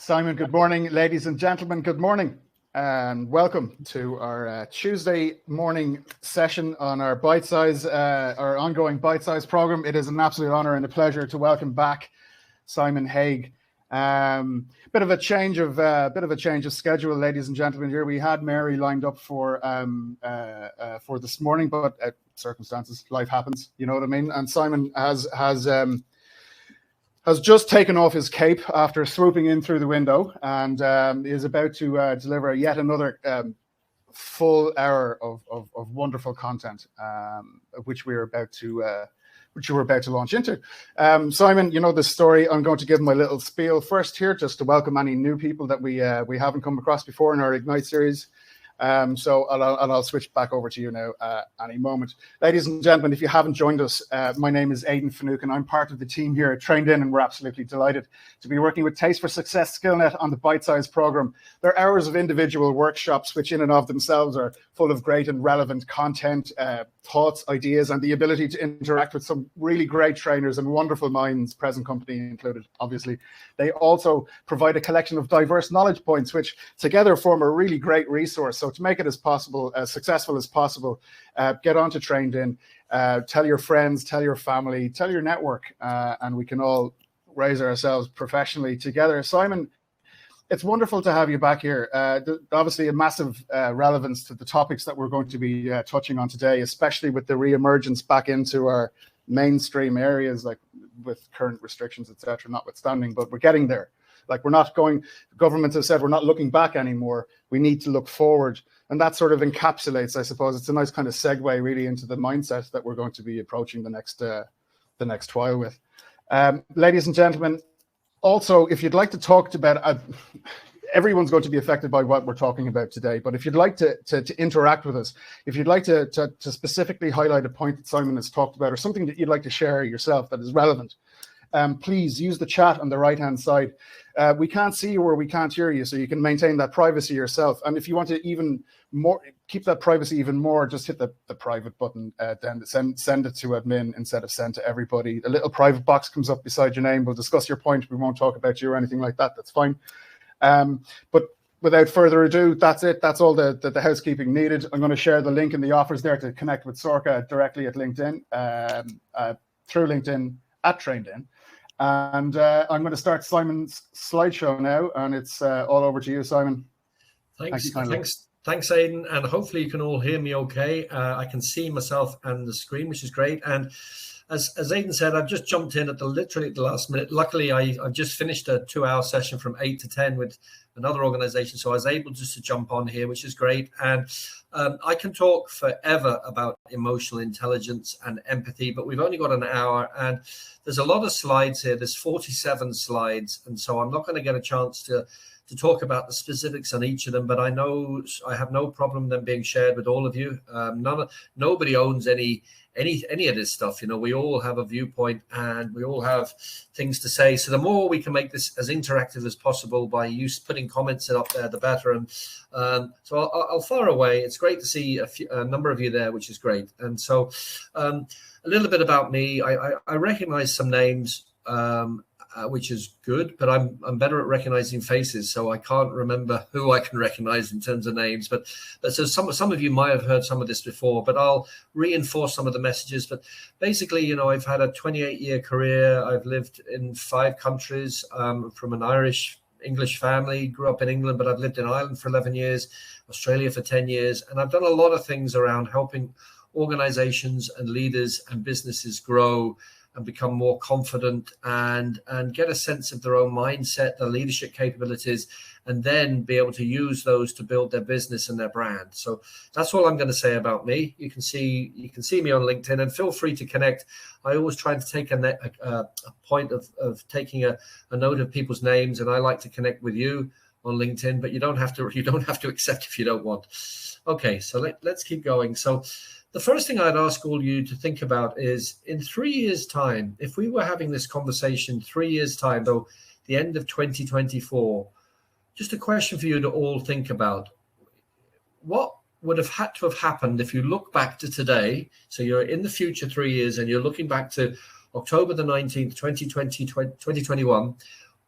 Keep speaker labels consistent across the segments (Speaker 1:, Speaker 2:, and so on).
Speaker 1: Simon, good morning. Ladies and gentlemen, good morning. And welcome to our Tuesday morning session on our our ongoing bite-size program. It is an absolute honor and a pleasure to welcome back Simon Haig. Bit of a change of schedule, ladies and gentlemen. Here we had Mary lined up for this morning, but circumstances, life happens. You know what I mean. And Simon has just taken off his cape after swooping in through the window and is about to deliver yet another full hour of wonderful content, which we're about to launch into. Simon, you know the story. I'm going to give my little spiel first here, just to welcome any new people that we haven't come across before in our Ignite series. So I'll switch back over to you now any moment. Ladies and gentlemen, if you haven't joined us, my name is Aidan Finucane. I'm part of the team here at Trained In, and we're absolutely delighted to be working with Taste for Success SkillNet on the Bite Size program. They're hours of individual workshops, which in and of themselves are full of great and relevant content, thoughts, ideas, and the ability to interact with some really great trainers and wonderful minds, present company included, obviously. They also provide a collection of diverse knowledge points, which together form a really great resource. So to make it as successful as possible, get on to Trained In, tell your friends, tell your family, tell your network, and we can all raise ourselves professionally together. Simon, it's wonderful to have you back here. Obviously, a massive relevance to the topics that we're going to be touching on today, especially with the re-emergence back into our mainstream areas, like with current restrictions, etc., notwithstanding, but we're getting there. Like governments have said, we're not looking back anymore. We need to look forward. And that sort of encapsulates, I suppose, it's a nice kind of segue really into the mindset that we're going to be approaching the next while with. Ladies and gentlemen, also, if you'd like to talk about, everyone's going to be affected by what we're talking about today, but if you'd like to interact with us, if you'd like to specifically highlight a point that Simon has talked about or something that you'd like to share yourself that is relevant, please use the chat on the right-hand side. We can't see you or we can't hear you, so you can maintain that privacy yourself. And if you want to even more keep that privacy even more, just hit the private button, then send it to admin instead of send to everybody. A little private box comes up beside your name. We'll discuss your point. We won't talk about you or anything like that. That's fine. But without further ado, that's it. That's all the housekeeping needed. I'm going to share the link in the offers there to connect with Sorka directly at LinkedIn, through LinkedIn at Trained In. And I'm going to start Simon's slideshow now, and it's all over to you, Simon.
Speaker 2: Thanks, Aidan, and hopefully you can all hear me okay. I can see myself and the screen, which is great. And as Aidan said, I've just jumped in literally at the last minute. Luckily, I've just finished a 2-hour session from 8 to 10 with another organization, so I was able just to jump on here, which is great. And I can talk forever about emotional intelligence and empathy, but we've only got an hour, and there's a lot of slides here. There's 47 slides, and so I'm not going to get a chance to talk about the specifics on each of them, but I know I have no problem them being shared with all of you. Nobody owns any of this stuff. You know, we all have a viewpoint and we all have things to say. So the more we can make this as interactive as possible by putting comments up there, the better. And so I'll fire away. It's great to see a number of you there, which is great. And so a little bit about me. I recognize some names, which is good, but I'm better at recognizing faces, so I can't remember who I can recognize in terms of names. But so some of you might have heard some of this before, but I'll reinforce some of the messages. But basically, you know, I've had a 28-year career. I've lived in 5 countries, from an English family, grew up in England, but I've lived in Ireland for 11 years, Australia for 10 years, and I've done a lot of things around helping organizations and leaders and businesses grow and become more confident and get a sense of their own mindset, their leadership capabilities, and then be able to use those to build their business and their brand. So that's all I'm going to say about me. You can see me on LinkedIn, and feel free to connect. I always try to take a point of taking a note of people's names, and I like to connect with you on LinkedIn, but you don't have to accept if you don't want. Okay, so let's keep going. So the first thing I'd ask all you to think about is, in 3 years' time, if we were having this conversation 3 years' time, though, the end of 2024, just a question for you to all think about. What would have had to have happened if you look back to today? So you're in the future 3 years and you're looking back to October the 19th, 2021.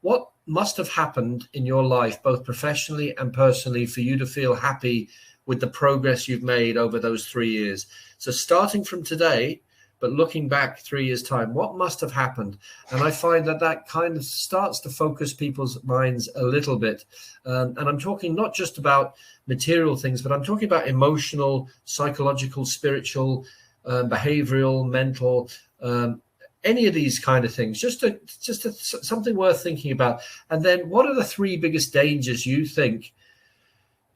Speaker 2: what must have happened in your life, both professionally and personally, for you to feel happy with the progress you've made over those 3 years? So starting from today, but looking back 3 years' time, what must have happened? And I find that kind of starts to focus people's minds a little bit. And I'm talking not just about material things, but I'm talking about emotional, psychological, spiritual, behavioral, mental, any of these kind of things, just something worth thinking about. And then what are the 3 biggest dangers you think,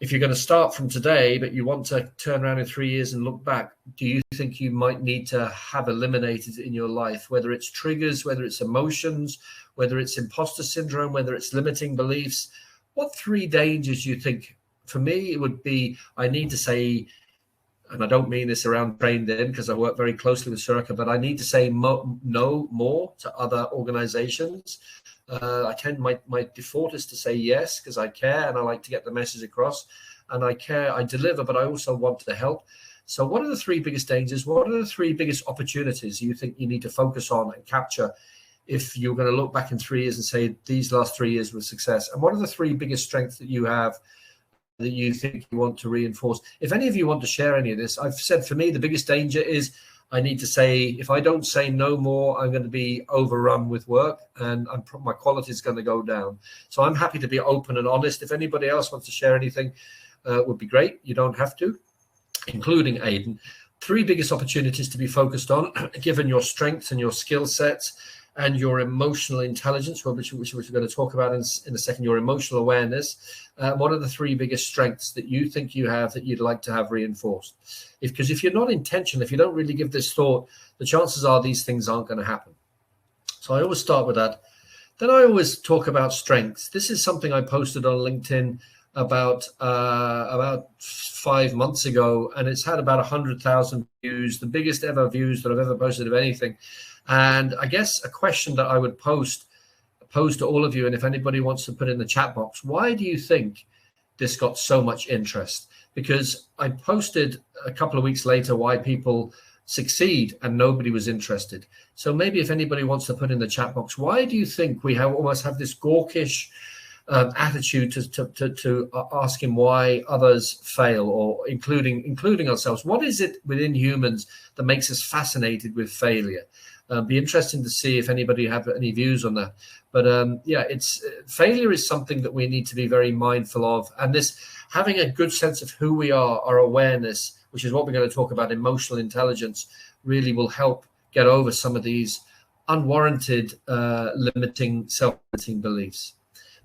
Speaker 2: if you're going to start from today, but you want to turn around in 3 years and look back, do you think you might need to have eliminated in your life, whether it's triggers, whether it's emotions, whether it's imposter syndrome, whether it's limiting beliefs? What 3 dangers do you think? For me, it would be, I need to say, and I don't mean this around trained in, because I work very closely with Suraka, but I need to say no more to other organizations. My default is to say yes, because I care and I like to get the message across, and I care, I deliver, but I also want to help. So what are the 3 biggest dangers? What are the 3 biggest opportunities you think you need to focus on and capture if you're going to look back in 3 years and say these last 3 years were success? And what are the 3 biggest strengths that you have that you think you want to reinforce? If any of you want to share any of this, I've said for me, the biggest danger is I need to say, if I don't say no more, I'm going to be overrun with work and my quality is going to go down. So I'm happy to be open and honest. If anybody else wants to share anything, would be great. You don't have to, including Aidan. 3 biggest opportunities to be focused on, given your strengths and your skill sets and your emotional intelligence, which we're going to talk about in a second, your emotional awareness. What are the 3 biggest strengths that you think you have that you'd like to have reinforced? Because if you're not intentional, if you don't really give this thought, the chances are these things aren't going to happen. So I always start with that. Then I always talk about strengths. This is something I posted on LinkedIn about 5 months ago, and it's had about 100,000 views, the biggest ever views that I've ever posted of anything. And I guess a question that I would pose to all of you, and if anybody wants to put in the chat box, why do you think this got so much interest? Because I posted a couple of weeks later why people succeed and nobody was interested. So maybe if anybody wants to put in the chat box, why do you think we almost have this gawkish attitude to asking why others fail, or including ourselves? What is it within humans that makes us fascinated with failure? Be interesting to see if anybody have any views on that. But failure is something that we need to be very mindful of. And this, having a good sense of who we are, our awareness, which is what we're going to talk about, emotional intelligence, really will help get over some of these unwarranted self-limiting beliefs.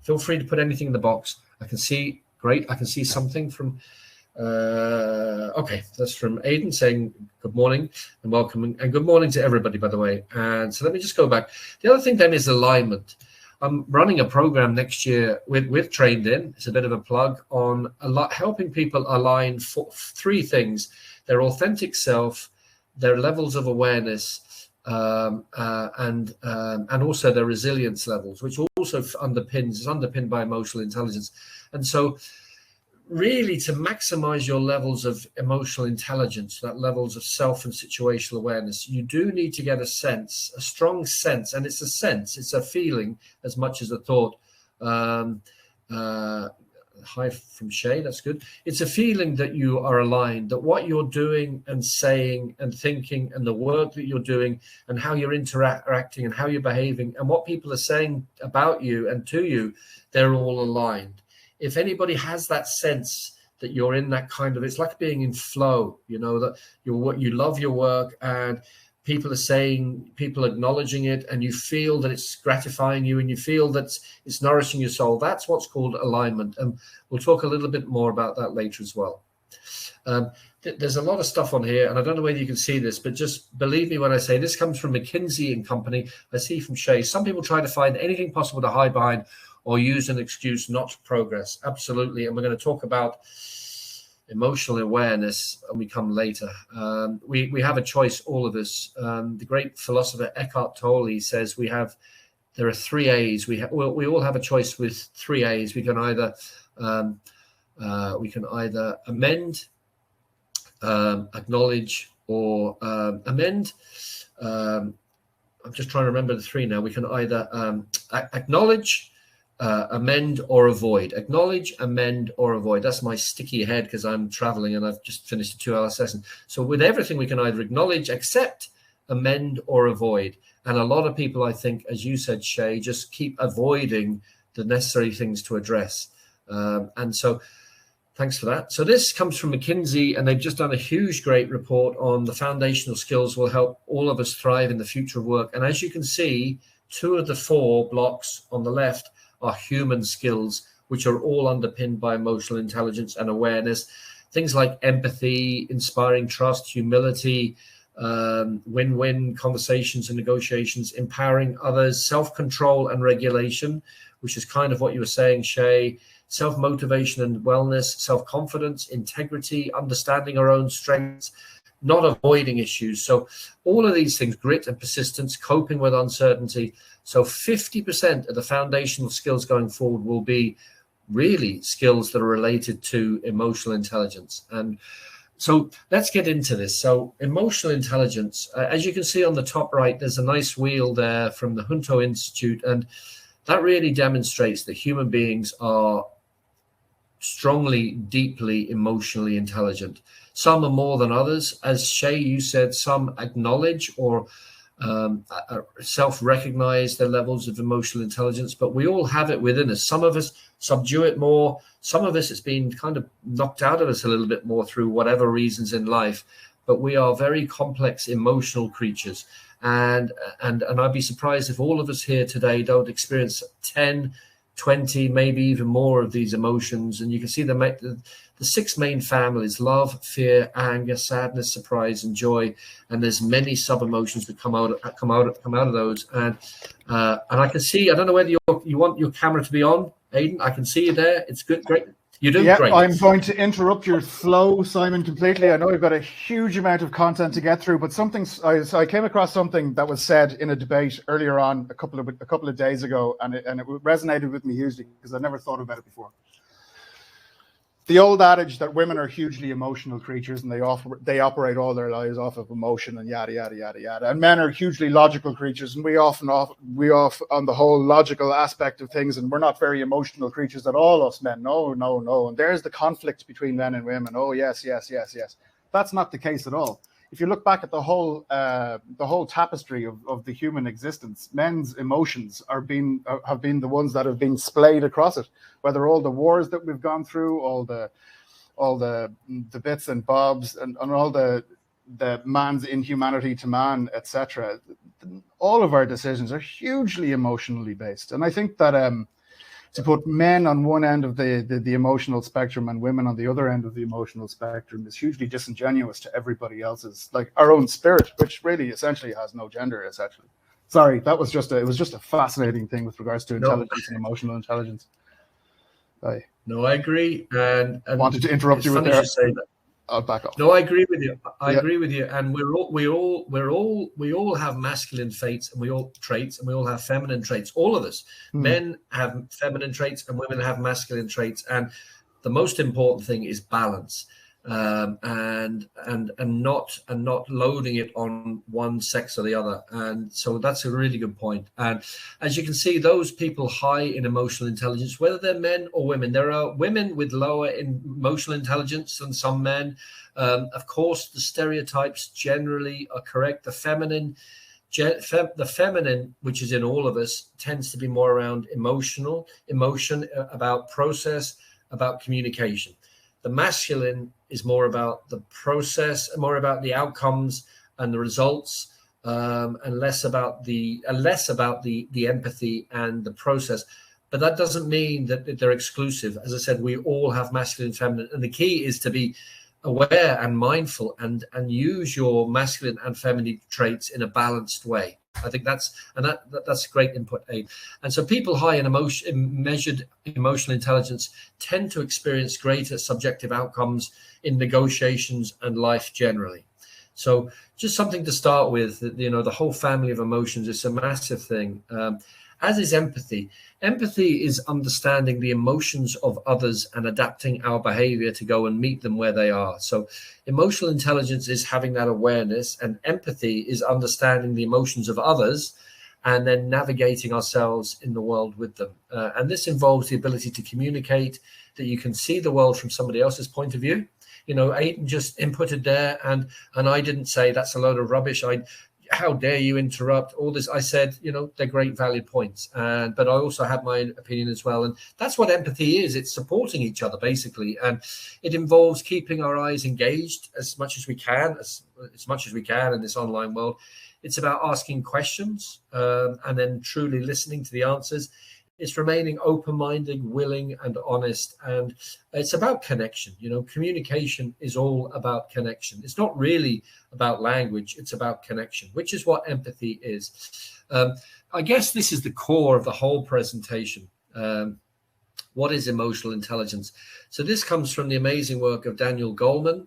Speaker 2: Feel free to put anything in the box. I can see something from okay, that's from Aidan saying good morning and welcome, and good morning to everybody, by the way. And so let me just go back. The other thing then is alignment. I'm running a program next year with Trained In. It's a bit of a plug on helping people align for 3 things: their authentic self, their levels of awareness, and also their resilience levels, which also is underpinned by emotional intelligence. And so really, to maximize your levels of emotional intelligence, that levels of self and situational awareness, you do need to get a strong sense, and it's a sense, it's a feeling as much as a thought. Hi from Shay, that's good. It's a feeling that you are aligned, that what you're doing and saying and thinking and the work that you're doing and how you're interacting and how you're behaving and what people are saying about you and to you, they're all aligned. If anybody has that sense that you're in that kind of, it's like being in flow, that you love your work and people are saying, people acknowledging it, and you feel that it's gratifying you and you feel that it's nourishing your soul. That's what's called alignment. And we'll talk a little bit more about that later as well. There's a lot of stuff on here, and I don't know whether you can see this, but just believe me when I say this comes from McKinsey and Company. I see from Shay, some people try to find anything possible to hide behind or use an excuse not to progress. Absolutely. And we're going to talk about emotional awareness when we come later. We have a choice, all of us. The great philosopher Eckhart Tolle says there are 3 A's. We all have a choice with 3 A's. We can either amend, acknowledge, or amend. I'm just trying to remember the 3 now. We can either acknowledge, amend or avoid. Acknowledge, amend or avoid. That's my sticky head because I'm traveling and I've just finished a 2-hour session. So with everything, we can either acknowledge, accept, amend or avoid. And a lot of people, I think, as you said, Shay, just keep avoiding the necessary things to address. And so thanks for that. So this comes from McKinsey, and they've just done a huge, great report on the foundational skills will help all of us thrive in the future of work. And as you can see, 2 of the 4 blocks on the left are human skills, which are all underpinned by emotional intelligence and awareness. Things like empathy, inspiring trust, humility, win-win conversations and negotiations, empowering others, self-control and regulation, which is kind of what you were saying, Shay, self-motivation and wellness, self-confidence, integrity, understanding our own strengths, not avoiding issues. So all of these things, grit and persistence, coping with uncertainty. So 50% of the foundational skills going forward will be really skills that are related to emotional intelligence. And so let's get into this. So emotional intelligence, as you can see on the top right, there's a nice wheel there from the Hunto Institute. And that really demonstrates that human beings are strongly, deeply emotionally intelligent. Some are more than others. As Shay, you said, some acknowledge or self-recognize their levels of emotional intelligence, but we all have it within us. Some of us subdue it more. Some of us, it's been kind of knocked out of us a little bit more through whatever reasons in life, but we are very complex emotional creatures. And I'd be surprised if all of us here today don't experience 10, 20, maybe even more of these emotions. And you can see the 6 main families: love, fear, anger, sadness, surprise, and joy. And there's many sub-emotions that come out of those. And I can see, I don't know whether you want your camera to be on, Aidan. I can see you there. It's good, great. You do great.
Speaker 1: I'm going to interrupt your flow, Simon, completely. I know we've got a huge amount of content to get through, but I came across something that was said in a debate earlier on a couple of days ago, and it resonated with me hugely because I never thought about it before. The old adage that women are hugely emotional creatures and they operate all their lives off of emotion and yada yada yada yada, and men are hugely logical creatures and we off on the whole logical aspect of things, and we're not very emotional creatures at all, us men. No, and there's the conflict between men and women. Oh yes. That's not the case at all. If you look back at the whole tapestry of the human existence, men's emotions have been the ones that have been splayed across it. Whether all the wars that we've gone through, all the bits and bobs, and all the man's inhumanity to man, etc. All of our decisions are hugely emotionally based, and I think that to put men on one end of the emotional spectrum and women on the other end of the emotional spectrum is hugely disingenuous to everybody else's, like our own spirit, which really essentially has no gender. Essentially, sorry, it was just a fascinating thing with regards to intelligence and emotional intelligence.
Speaker 2: No, I agree, and
Speaker 1: wanted to interrupt you with there. I'll back off.
Speaker 2: No, I agree with you. I agree with you. And we all have masculine traits, and we all have feminine traits. All of us, men have feminine traits, and women have masculine traits. And the most important thing is balance, and not loading it on one sex or the other. And so that's a really good point. And as you can see, those people high in emotional intelligence, whether they're men or women, there are women with lower emotional intelligence than some men. Of course, the stereotypes generally are correct. The feminine, which is in all of us, tends to be more around emotion, about process, about communication. The masculine is more about the process, more about the outcomes and the results, and less about the empathy and the process. But that doesn't mean that they're exclusive. As I said, we all have masculine and feminine, and the key is to be aware and mindful and use your masculine and feminine traits in a balanced way. I think that's great input, Aid. And so people high in measured emotional intelligence tend to experience greater subjective outcomes in negotiations and life generally. So just something to start with, the whole family of emotions is a massive thing, as is empathy. Empathy is understanding the emotions of others and adapting our behavior to go and meet them where they are. So emotional intelligence is having that awareness, and empathy is understanding the emotions of others and then navigating ourselves in the world with them. And this involves the ability to communicate, that you can see the world from somebody else's point of view. Aidan just inputted there, and I didn't say that's a load of rubbish. How dare you interrupt all this? I said, they're great valid points. But I also had my opinion as well. And that's what empathy is. It's supporting each other, basically. And it involves keeping our eyes engaged as much as we can, as much as we can in this online world. It's about asking questions and then truly listening to the answers. It's remaining open-minded, willing, and honest. And it's about connection. Communication is all about connection. It's not really about language. It's about connection, which is what empathy is. I guess this is the core of the whole presentation. What is emotional intelligence? So this comes from the amazing work of Daniel Goleman,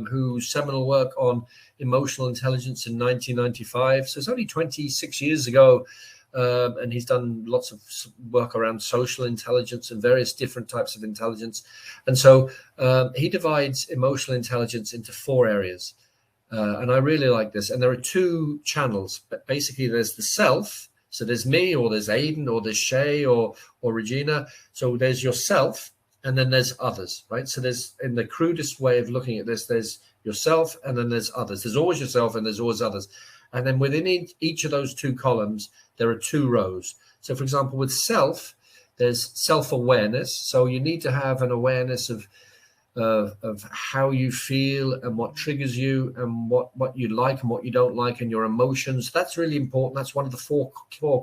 Speaker 2: whose seminal work on emotional intelligence in 1995. So it's only 26 years ago. And he's done lots of work around social intelligence and various different types of intelligence. And so he divides emotional intelligence into 4 areas. And I really like this. And there are 2 channels. But basically, there's the self. So there's me, or there's Aidan, or there's Shay, or Regina. So there's yourself, and then there's others, right? So there's, in the crudest way of looking at this, there's yourself, and then there's others. There's always yourself, and there's always others. And then within each of those 2 columns, there are 2 rows. So, for example, with self, there's self-awareness. So you need to have an awareness of how you feel and what triggers you and what you like and what you don't like and your emotions. That's really important. That's one of the 4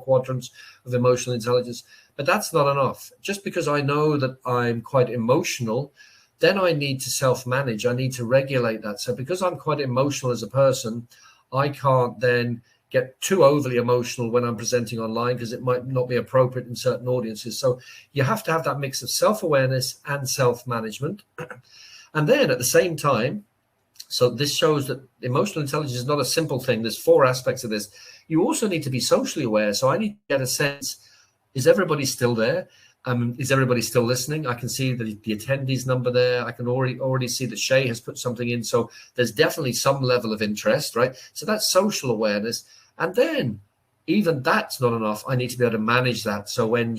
Speaker 2: quadrants of emotional intelligence. But that's not enough. Just because I know that I'm quite emotional, then I need to self-manage. I need to regulate that. So because I'm quite emotional as a person, I can't then get too overly emotional when I'm presenting online, because it might not be appropriate in certain audiences. So you have to have that mix of self-awareness and self-management. And then at the same time, so this shows that emotional intelligence is not a simple thing. There's 4 aspects of this. You also need to be socially aware. So I need to get a sense, is everybody still there? Is everybody still listening? I can see the attendees number there. I can already see that Shay has put something in. So there's definitely some level of interest, right? So that's social awareness. And then even that's not enough. I need to be able to manage that. So when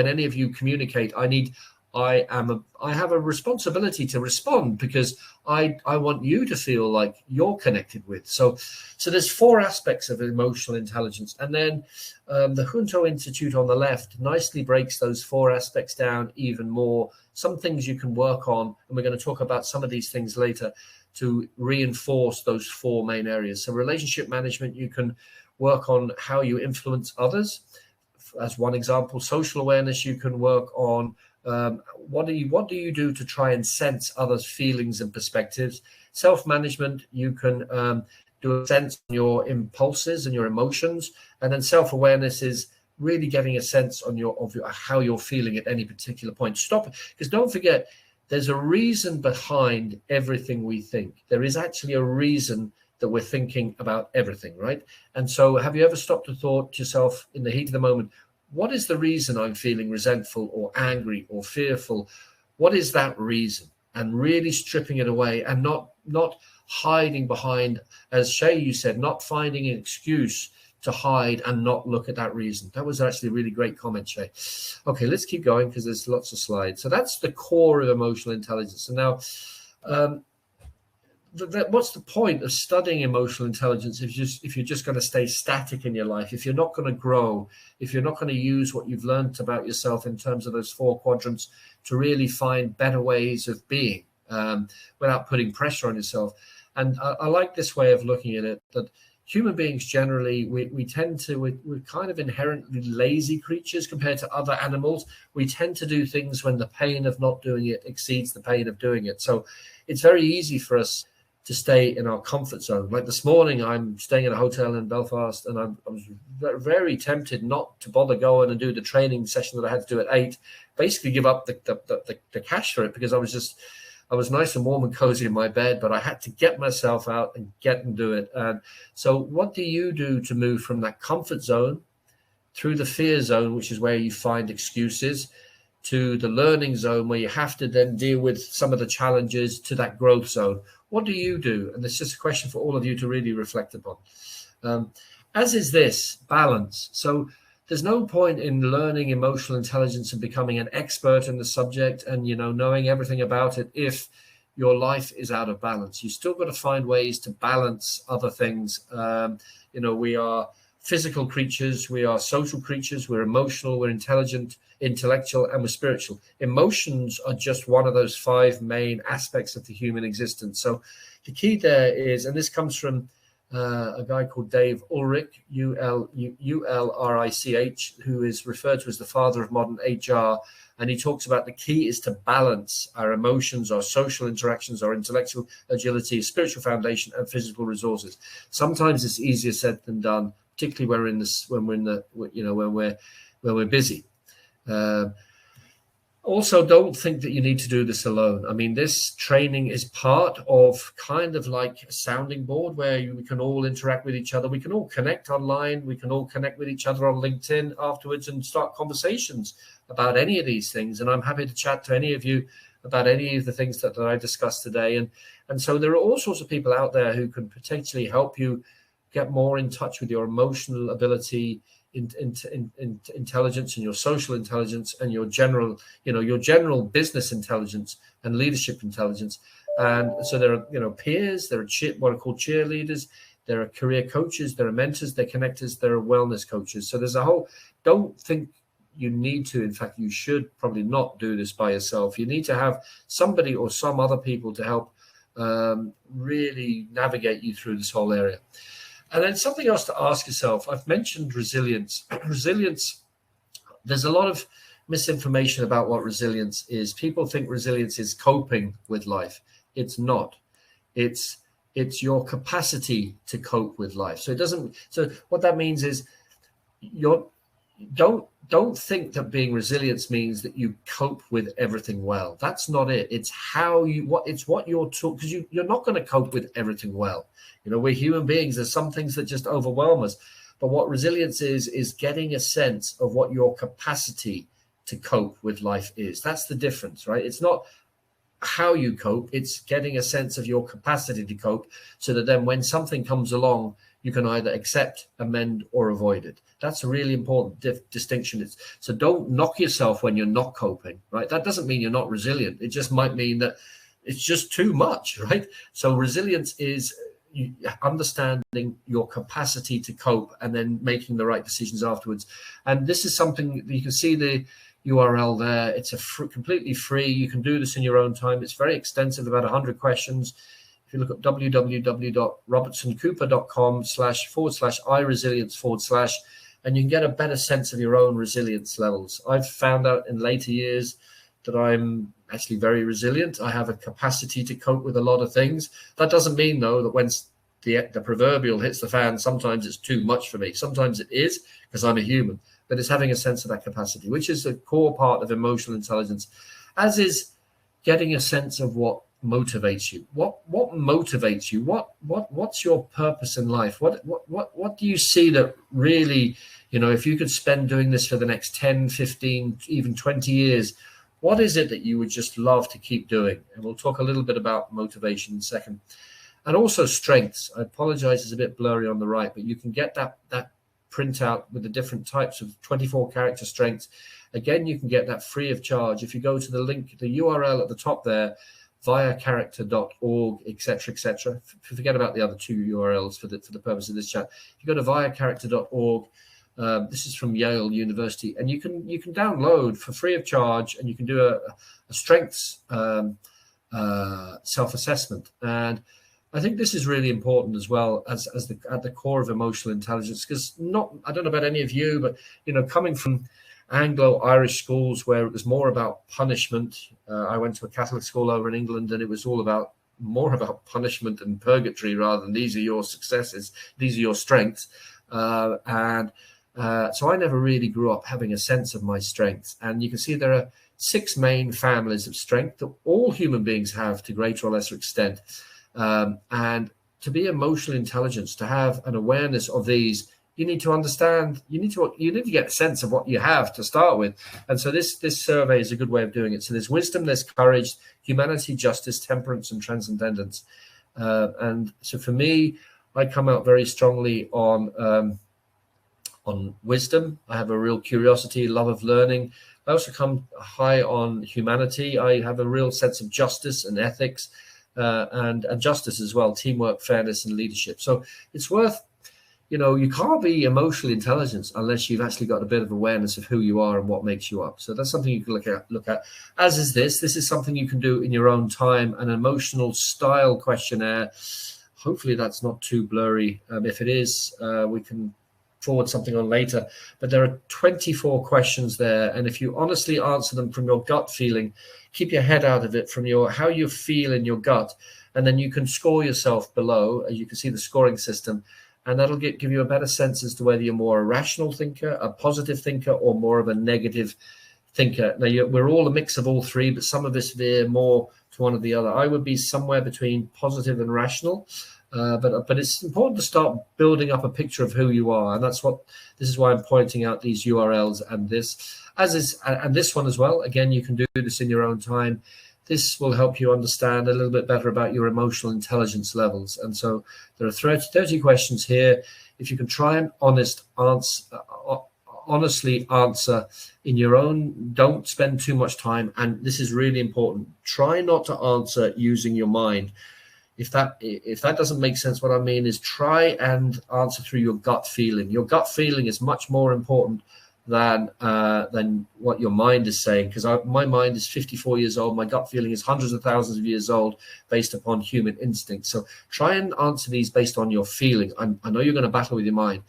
Speaker 2: any of you communicate, I have a responsibility to respond, because I want you to feel like you're connected with. So there's 4 aspects of emotional intelligence. And then the Junto Institute on the left nicely breaks those 4 aspects down even more. Some things you can work on, and we're going to talk about some of these things later, to reinforce those 4 main areas. So relationship management, you can work on how you influence others. As one example, social awareness, you can work on what do you do to try and sense others' feelings and perspectives. Self-management, you can do a sense on your impulses and your emotions. And then self-awareness is really getting a sense on how you're feeling at any particular point. Stop, because don't forget, there's a reason behind everything we think. There is actually a reason that we're thinking about everything, right? And so have you ever stopped and thought to yourself in the heat of the moment, what is the reason I'm feeling resentful or angry or fearful? What is that reason? And really stripping it away, and not hiding behind, as Shay, you said, not finding an excuse to hide and not look at that reason. That was actually a really great comment, Shay. Okay, let's keep going, because there's lots of slides. So that's the core of emotional intelligence. And now, what's the point of studying emotional intelligence if you're just going to stay static in your life, if you're not going to grow, if you're not going to use what you've learned about yourself in terms of those 4 quadrants to really find better ways of being without putting pressure on yourself? And I like this way of looking at it, that human beings generally, we're kind of inherently lazy creatures compared to other animals. We tend to do things when the pain of not doing it exceeds the pain of doing it. So it's very easy for us to stay in our comfort zone. Like this morning, I'm staying in a hotel in Belfast, and I was very tempted not to bother going and do the training session that I had to do at 8, basically give up the cash for it, because I was nice and warm and cozy in my bed, but I had to get myself out and do it. And so what do you do to move from that comfort zone through the fear zone, which is where you find excuses, to the learning zone, where you have to then deal with some of the challenges, to that growth zone? What do you do? And it's just a question for all of you to really reflect upon. as is this balance. So there's no point in learning emotional intelligence and becoming an expert in the subject and, knowing everything about it if your life is out of balance. You still got to find ways to balance other things. We are physical creatures, we are social creatures, we're emotional, we're intelligent, intellectual, and we're spiritual. Emotions are just one of those 5 main aspects of the human existence. So the key there is, and this comes from a guy called Dave Ulrich, Ulrich, who is referred to as the father of modern HR. And he talks about the key is to balance our emotions, our social interactions, our intellectual agility, spiritual foundation, and physical resources. Sometimes it's easier said than done, particularly when we're busy. Also, don't think that you need to do this alone. I mean, this training is part of kind of like a sounding board where we can all interact with each other. We can all connect online. We can all connect with each other on LinkedIn afterwards and start conversations about any of these things. And I'm happy to chat to any of you about any of the things that I discussed today. And so there are all sorts of people out there who can potentially help you get more in touch with your emotional ability, intelligence, and your social intelligence, and your general business intelligence and leadership intelligence. And so there are peers, there are what are called cheerleaders, there are career coaches, there are mentors, there are connectors, there are wellness coaches. So there's a whole. Don't think you need to. In fact, you should probably not do this by yourself. You need to have somebody or some other people to help really navigate you through this whole area. And then something else to ask yourself. I've mentioned resilience. Resilience, there's a lot of misinformation about what resilience is. People think resilience is coping with life. It's not. It's your capacity to cope with life. So what that means is don't think that being resilient means that you cope with everything well. That's not it. It's what you're taught, because you're not going to cope with everything well. We're human beings. There's some things that just overwhelm us. But what resilience is getting a sense of what your capacity to cope with life is. That's the difference, right? It's not how you cope. It's getting a sense of your capacity to cope, so that then when something comes along, you can either accept, amend, or avoid it. That's a really important distinction. So don't knock yourself when you're not coping, right? That doesn't mean you're not resilient. It just might mean that it's just too much, right? So resilience is understanding your capacity to cope and then making the right decisions afterwards. And this is something you can see the URL there. It's completely free. You can do this in your own time. It's very extensive, about 100 questions. If you look at www.robertsoncooper.com//iresilience/, and you can get a better sense of your own resilience levels. I've found out in later years that I'm actually very resilient. I have a capacity to cope with a lot of things. That doesn't mean, though, that when the proverbial hits the fan, sometimes it's too much for me. Sometimes it is, because I'm a human. But it's having a sense of that capacity, which is a core part of emotional intelligence, as is getting a sense of what motivates you. What motivates you? What's your purpose in life? What do you see that really, if you could spend doing this for the next 10, 15, even 20 years, what is it that you would just love to keep doing? And we'll talk a little bit about motivation in a second. And also strengths. I apologize, it's a bit blurry on the right, but you can get that printout with the different types of 24 character strengths. Again, you can get that free of charge. If you go to the link, the URL at the top there, viacharacter.org, etc. Forget about the other 2 URLs for the purpose of this chat. If you go to viacharacter.org, this is from Yale University, and you can download for free of charge, and you can do a strengths self-assessment. And I think this is really important as well as at the core of emotional intelligence, because I don't know about any of you, but coming from Anglo-Irish schools where it was more about punishment. I went to a Catholic school over in England, and it was more about punishment and purgatory rather than these are your successes, these are your strengths. So I never really grew up having a sense of my strengths. And you can see there are 6 main families of strength that all human beings have to greater or lesser extent. And to be emotional intelligence, to have an awareness of these, you need to understand, you need to get a sense of what you have to start with. And so this survey is a good way of doing it. So there's wisdom, there's courage, humanity, justice, temperance, and transcendence. And so for me, I come out very strongly on wisdom. I have a real curiosity, love of learning. I also come high on humanity. I have a real sense of justice and ethics, and justice as well, teamwork, fairness, and leadership. So it's worth, you can't be emotionally intelligent unless you've actually got a bit of awareness of who you are and what makes you up. So that's something you can look at. As is this. This is something you can do in your own time, an emotional style questionnaire. Hopefully that's not too blurry. If it is, we can forward something on later. But there are 24 questions there. And if you honestly answer them from your gut feeling, keep your head out of it, from how you feel in your gut. And then you can score yourself below. As you can see, the scoring system. And that'll give you a better sense as to whether you're more a rational thinker, a positive thinker, or more of a negative thinker. Now, we're all a mix of all three, but some of us veer more to one or the other. I would be somewhere between positive and rational, but it's important to start building up a picture of who you are, and this is why I'm pointing out these URLs and this one as well. Again, you can do this in your own time. This will help you understand a little bit better about your emotional intelligence levels. And so there are 30 questions here. If you can try and honestly answer in your own, don't spend too much time. And this is really important. Try not to answer using your mind. If that doesn't make sense, what I mean is try and answer through your gut feeling. Your gut feeling is much more important than what your mind is saying, because my mind is 54 years old. My gut feeling is hundreds of thousands of years old, based upon human instinct. So try and answer these based on your feeling. I know you're going to battle with your mind,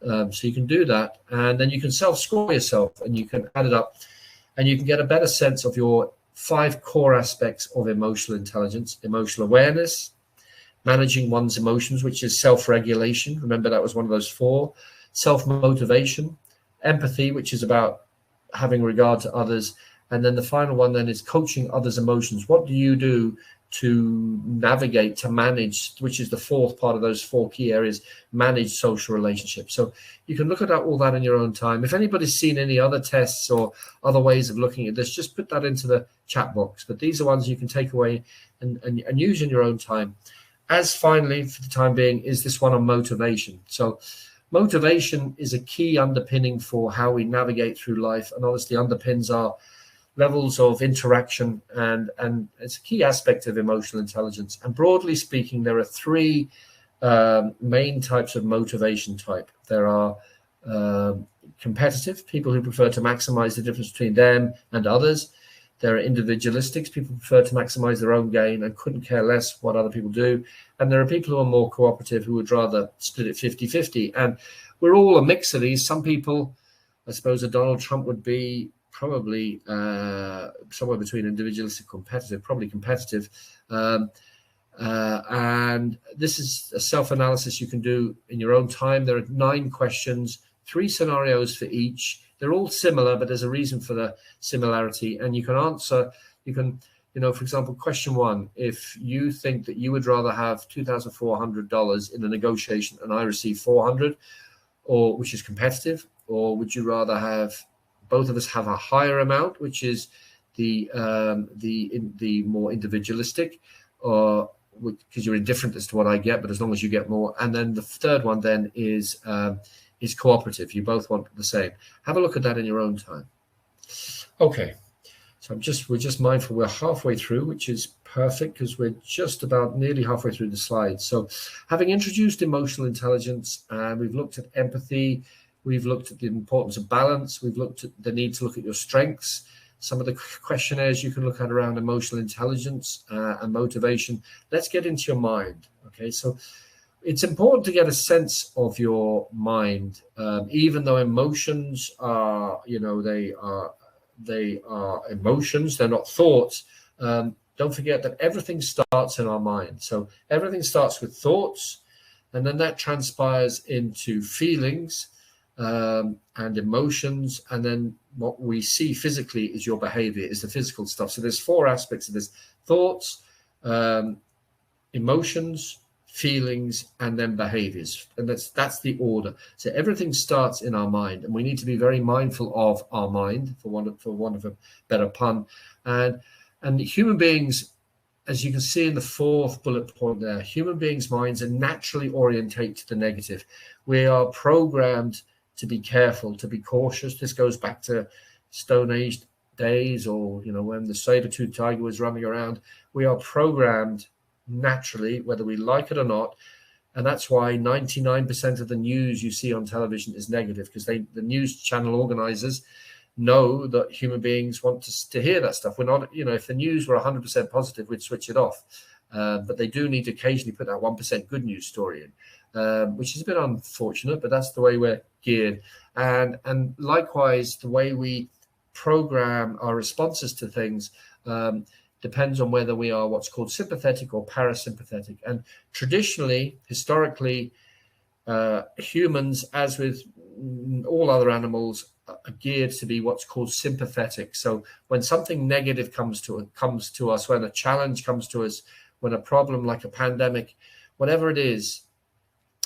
Speaker 2: so you can do that, and then you can self-score yourself, and you can add it up, and you can get a better sense of your 5 core aspects of emotional intelligence: emotional awareness, managing one's emotions, which is self-regulation. Remember, that was one of those 4. Self-motivation, empathy, which is about having regard to others, and then the final one then is coaching others' emotions. What do you do to navigate, to manage, which is the 4th part of those 4 key areas, manage social relationships. So you can look at all that in your own time. If anybody's seen any other tests or other ways of looking at this, just put that into the chat box. But these are ones you can take away and use in your own time. As finally, for the time being, is this one on motivation. So motivation is a key underpinning for how we navigate through life, and obviously underpins our levels of interaction, and it's a key aspect of emotional intelligence. And broadly speaking, there are 3 main types of motivation type. There are competitive, people who prefer to maximize the difference between them and others. There are individualistics, people prefer to maximize their own gain and couldn't care less what other people do. And there are people who are more cooperative, who would rather split it 50-50. And we're all a mix of these. Some people, I suppose a Donald Trump would be probably somewhere between individualistic and competitive, probably competitive. And this is a self-analysis you can do in your own time. There are 9 questions, 3 scenarios for each. They're all similar, but there's a reason for the similarity. And you can answer, for example, question 1, if you think that you would rather have $2,400 in a negotiation and I receive $400, or which is competitive, or would you rather have both of us have a higher amount, which is the more individualistic, or because you're indifferent as to what I get, but as long as you get more. And then the 3rd one then is cooperative. You both want the same. Have a look at that in your own time. Okay, so we're just mindful. We're halfway through, which is perfect, because we're just about nearly halfway through the slides. So having introduced emotional intelligence, we've looked at empathy, we've looked at the importance of balance, we've looked at the need to look at your strengths, some of the questionnaires you can look at around emotional intelligence and motivation. Let's get into your mind. Okay, so it's important to get a sense of your mind, even though emotions are, they are emotions, they're not thoughts. Don't forget that everything starts in our mind. So everything starts with thoughts, and then that transpires into feelings and emotions, and then what we see physically is your behavior, is the physical stuff. So there's 4 aspects of this: thoughts, emotions, feelings, and then behaviors. And that's the order. So everything starts in our mind, and we need to be very mindful of our mind, for want of a better pun. And human beings as you can see in the fourth bullet point there, human beings' minds are naturally oriented to the negative. We are programmed to be careful, to be cautious. This goes back to Stone Age days, or when the saber-toothed tiger was running around. We are programmed naturally, whether we like it or not. And that's why 99% of the news you see on television is negative, because the news channel organizers know that human beings want to hear that stuff. We're not, if the news were 100% positive, we'd switch it off. But they do need to occasionally put that 1% good news story in, which is a bit unfortunate, but that's the way we're geared. And likewise, the way we program our responses to things depends on whether we are what's called sympathetic or parasympathetic. And traditionally, historically, humans, as with all other animals, are geared to be what's called sympathetic. So when something negative comes to us, when a challenge comes to us, when a problem like a pandemic, whatever it is,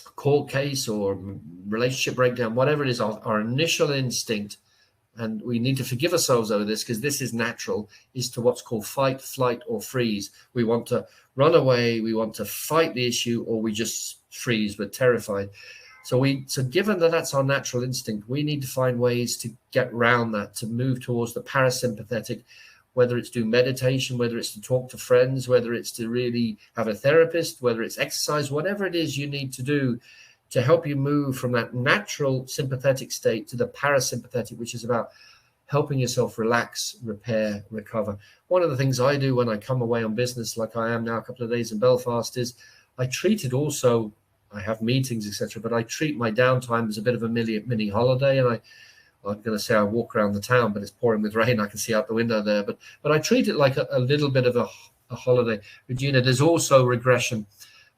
Speaker 2: a court case or relationship breakdown, whatever it is, our initial instinct, and we need to forgive ourselves over this because this is natural, is to what's called fight, flight, or freeze. We want to run away, we want to fight the issue, or we just freeze, we're terrified. So given that that's our natural instinct, we need to find ways to get around that, to move towards the parasympathetic, whether it's do meditation, whether it's to talk to friends, whether it's to really have a therapist, whether it's exercise, whatever it is you need to do to help you move from that natural sympathetic state to the parasympathetic, which is about helping yourself relax, repair, recover. One of the things I do when I come away on business, like I am now a couple of days in Belfast, is I treat it also, I have meetings, etc., but I treat my downtime as a bit of a mini holiday. And I'm going to say I walk around the town, but it's pouring with rain. I can see out the window there. But I treat it like a little bit of a holiday. Regina, there's also regression.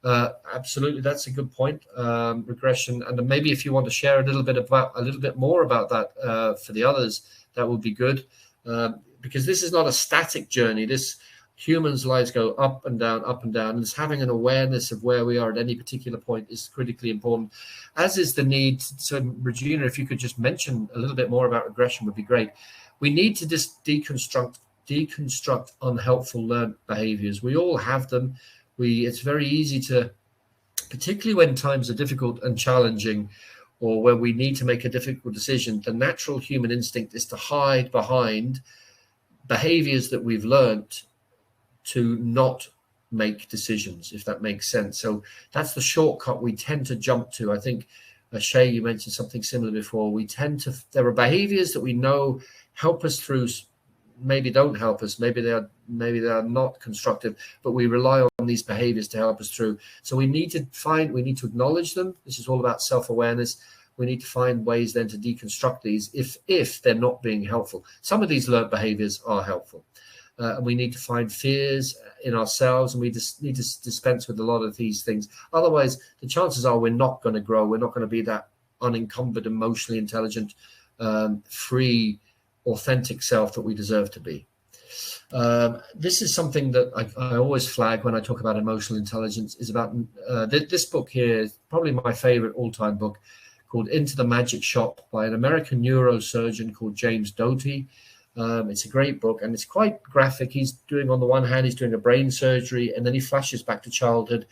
Speaker 2: Absolutely, that's a good point. Regression, and maybe if you want to share a little bit more about that for the others, that would be good. Because this is not a static journey. Humans' lives go up and down, and it's having an awareness of where we are at any particular point is critically important, as is the need. So, Regina, if you could just mention a little bit more about regression would be great. We need to just deconstruct unhelpful learned behaviors. We all have them. It's very easy to, particularly when times are difficult and challenging, or when we need to make a difficult decision, the natural human instinct is to hide behind behaviors that we've learned to not make decisions, if that makes sense. So that's the shortcut we tend to jump to. I think, Shay, you mentioned something similar before. There are behaviors that we know help us through, maybe don't help us, maybe they are not constructive, but we rely on these behaviors to help us through. So we need to acknowledge them. This is all about self-awareness. We need to find ways then to deconstruct these if they're not being helpful. Some of these learned behaviors are helpful. And we need to find fears in ourselves, and we just need to dispense with a lot of these things. Otherwise, the chances are we're not going to grow. We're not going to be that unencumbered, emotionally intelligent, free, authentic self that we deserve to be. This is something that I always flag when I talk about emotional intelligence, is about this book here is probably my favorite all-time book, called Into the Magic Shop by an American neurosurgeon called James Doty. It's a great book, and it's quite graphic. On the one hand, he's doing a brain surgery, and then he flashes back to childhood.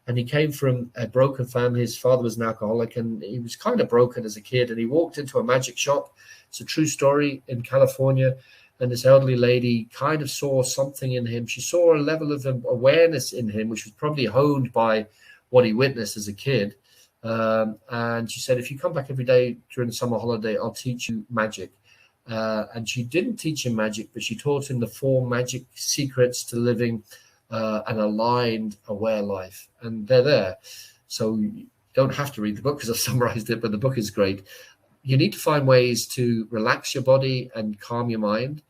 Speaker 2: And he came from a broken family. His father was an alcoholic, and he was kind of broken as a kid. And he walked into a magic shop. It's a true story in California. And this elderly lady kind of saw something in him. She saw a level of awareness in him, which was probably honed by what he witnessed as a kid. And she said, if you come back every day during the summer holiday, I'll teach you magic. And she didn't teach him magic, but she taught him the 4 magic secrets to living an aligned, aware life. And they're there. So you don't have to read the book because I've summarized it, but the book is great. You need to find ways to relax your body and calm your mind.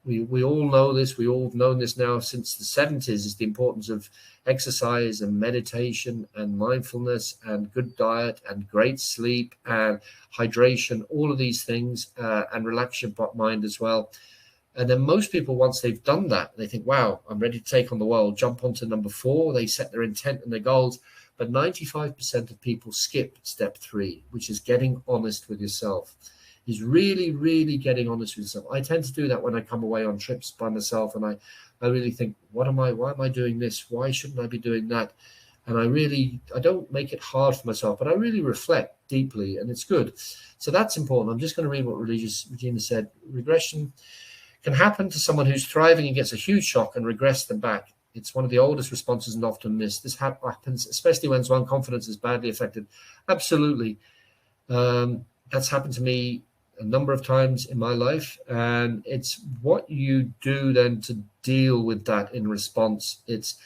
Speaker 2: We all know this. We all have known this now since the 70s, is the importance of exercise and meditation and mindfulness and good diet and great sleep and hydration, all of these things, and relax your mind as well. And then most people, once they've done that, they think, wow, I'm ready to take on the world, jump onto number 4. They set their intent and their goals. But 95% of people skip step 3, which is getting honest with yourself. is really, really getting honest with yourself. I tend to do that when I come away on trips by myself, and I really think, why am I doing this? Why shouldn't I be doing that? And I don't make it hard for myself, but I really reflect deeply, and it's good. So that's important. I'm just going to read what Regina said. Regression can happen to someone who's thriving and gets a huge shock and regress them back. It's one of the oldest responses and often missed. This happens, especially when one's confidence is badly affected. Absolutely. That's happened to me a number of times in my life. And it's what you do then to deal with that in response. It's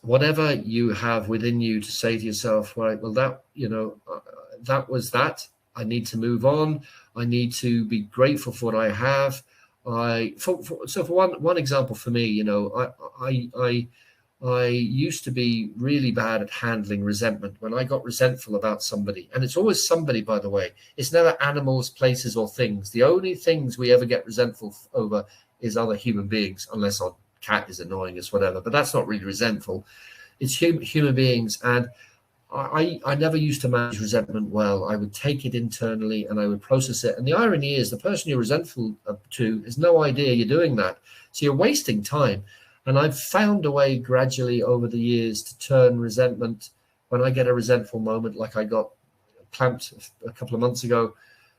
Speaker 2: whatever you have within you to say to yourself, right, well, that was that. I need to move on. I need to be grateful for what I have. For one example for me, I used to be really bad at handling resentment. When I got resentful about somebody, and it's always somebody, by the way, it's never animals, places, or things. The only things we ever get resentful over is other human beings, unless our cat is annoying us, whatever. But that's not really resentful. It's human beings, and I never used to manage resentment well. I would take it internally and I would process it. And the irony is the person you're resentful to has no idea you're doing that. So you're wasting time. And I've found a way gradually over the years to turn resentment. When I get a resentful moment, like I got clamped a couple of months ago,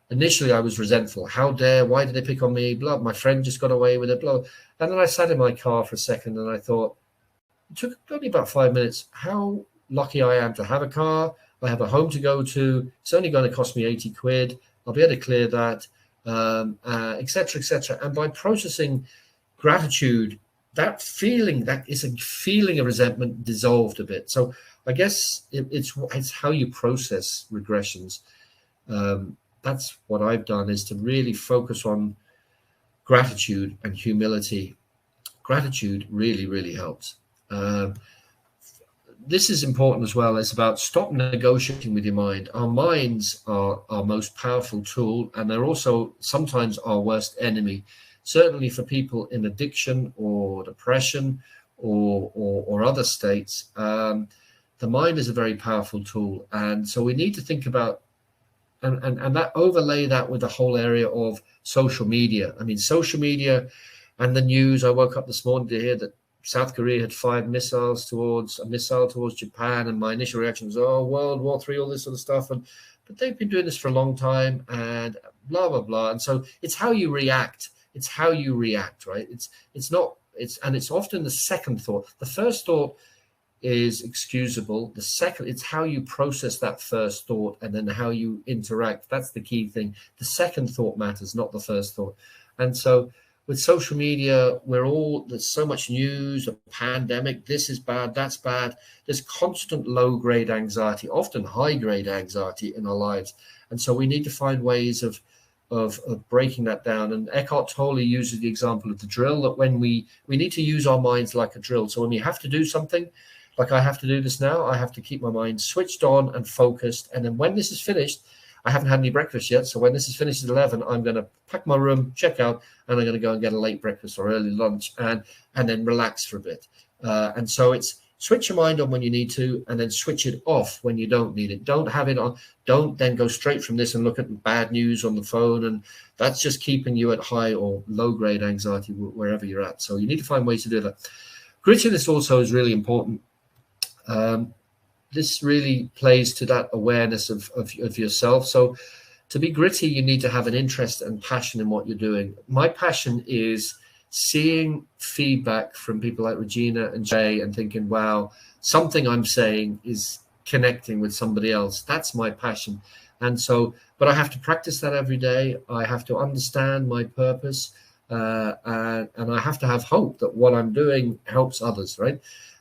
Speaker 2: initially I was resentful. How dare, why did they pick on me? Blah, my friend just got away with it, blah. And then I sat in my car for a second and I thought, it took only about 5 minutes. How lucky I am to have a car. I have a home to go to. It's only going to cost me 80 quid. I'll be able to clear that, etc., etc. And by processing gratitude, that is a feeling of resentment dissolved a bit. So I guess it's how you process regressions. That's what I've done, is to really focus on gratitude and humility. Gratitude really, really helps. This is important as well. It's about stop negotiating with your mind. Our minds are our most powerful tool, and they're also sometimes our worst enemy. Certainly for people in addiction or depression or other states, the mind is a very powerful tool. And so we need to think about and that overlay that with the whole area of social media. I mean, social media and the news. I woke up this morning to hear that South Korea had fired a missile towards Japan, and my initial reaction was, oh, World War III, all this sort of stuff. But they've been doing this for a long time, and blah blah blah. And so it's how you react. It's how you react, right? It's often the second thought. The first thought is excusable. The second, it's how you process that first thought and then how you interact. That's the key thing. The second thought matters, not the first thought. And so with social media, there's so much news, a pandemic, this is bad, that's bad. There's constant low-grade anxiety, often high-grade anxiety in our lives. And so we need to find ways of breaking that down. And Eckhart Tolle uses the example of the drill, that when we need to use our minds like a drill. So when we have to do something, like I have to do this now, I have to keep my mind switched on and focused. And then when this is finished, I haven't had any breakfast yet. So when this is finished at 11, I'm going to pack my room, check out, and I'm going to go and get a late breakfast or early lunch and then relax for a bit. And so it's switch your mind on when you need to, and then switch it off when you don't need it. Don't have it on. Don't then go straight from this and look at bad news on the phone. And that's just keeping you at high or low grade anxiety wherever you're at. So you need to find ways to do that. Grittiness also is really important. This really plays to that awareness of yourself. So to be gritty, you need to have an interest and passion in what you're doing. My passion is seeing feedback from people like Regina and Jay and thinking, wow, something I'm saying is connecting with somebody else. That's my passion. And so, but I have to practice that every day. I have to understand my purpose, and I have to have hope that what I'm doing helps others, right?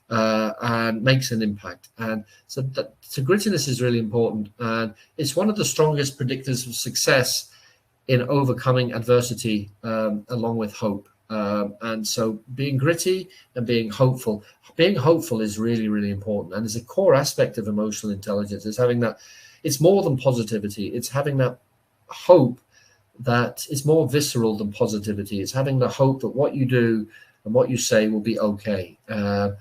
Speaker 2: And makes an impact. And so grittiness is really important. And it's one of the strongest predictors of success in overcoming adversity, along with hope. And so being gritty and being hopeful is really, really important. And there's a core aspect of emotional intelligence. It's having that, it's more than positivity. It's having that hope that is more visceral than positivity. It's having the hope that what you do and what you say will be okay. And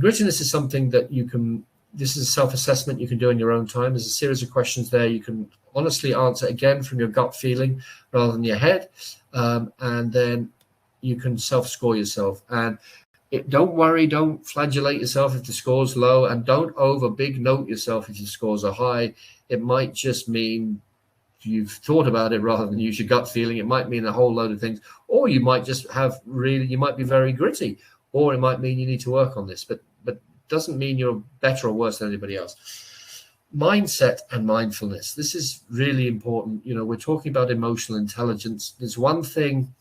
Speaker 2: grittiness is something that you can This is a self-assessment you can do in your own time. There's a series of questions there you can honestly answer, again, from your gut feeling rather than your head. And then you can self-score yourself. And don't worry, don't flagellate yourself if the score's low, and don't big note yourself if your scores are high. It might just mean you've thought about it rather than use your gut feeling. It might mean a whole load of things, or you might just you might be very gritty, or it might mean you need to work on this, but doesn't mean you're better or worse than anybody else. Mindset and mindfulness. This is really important. We're talking about emotional intelligence. There's one thing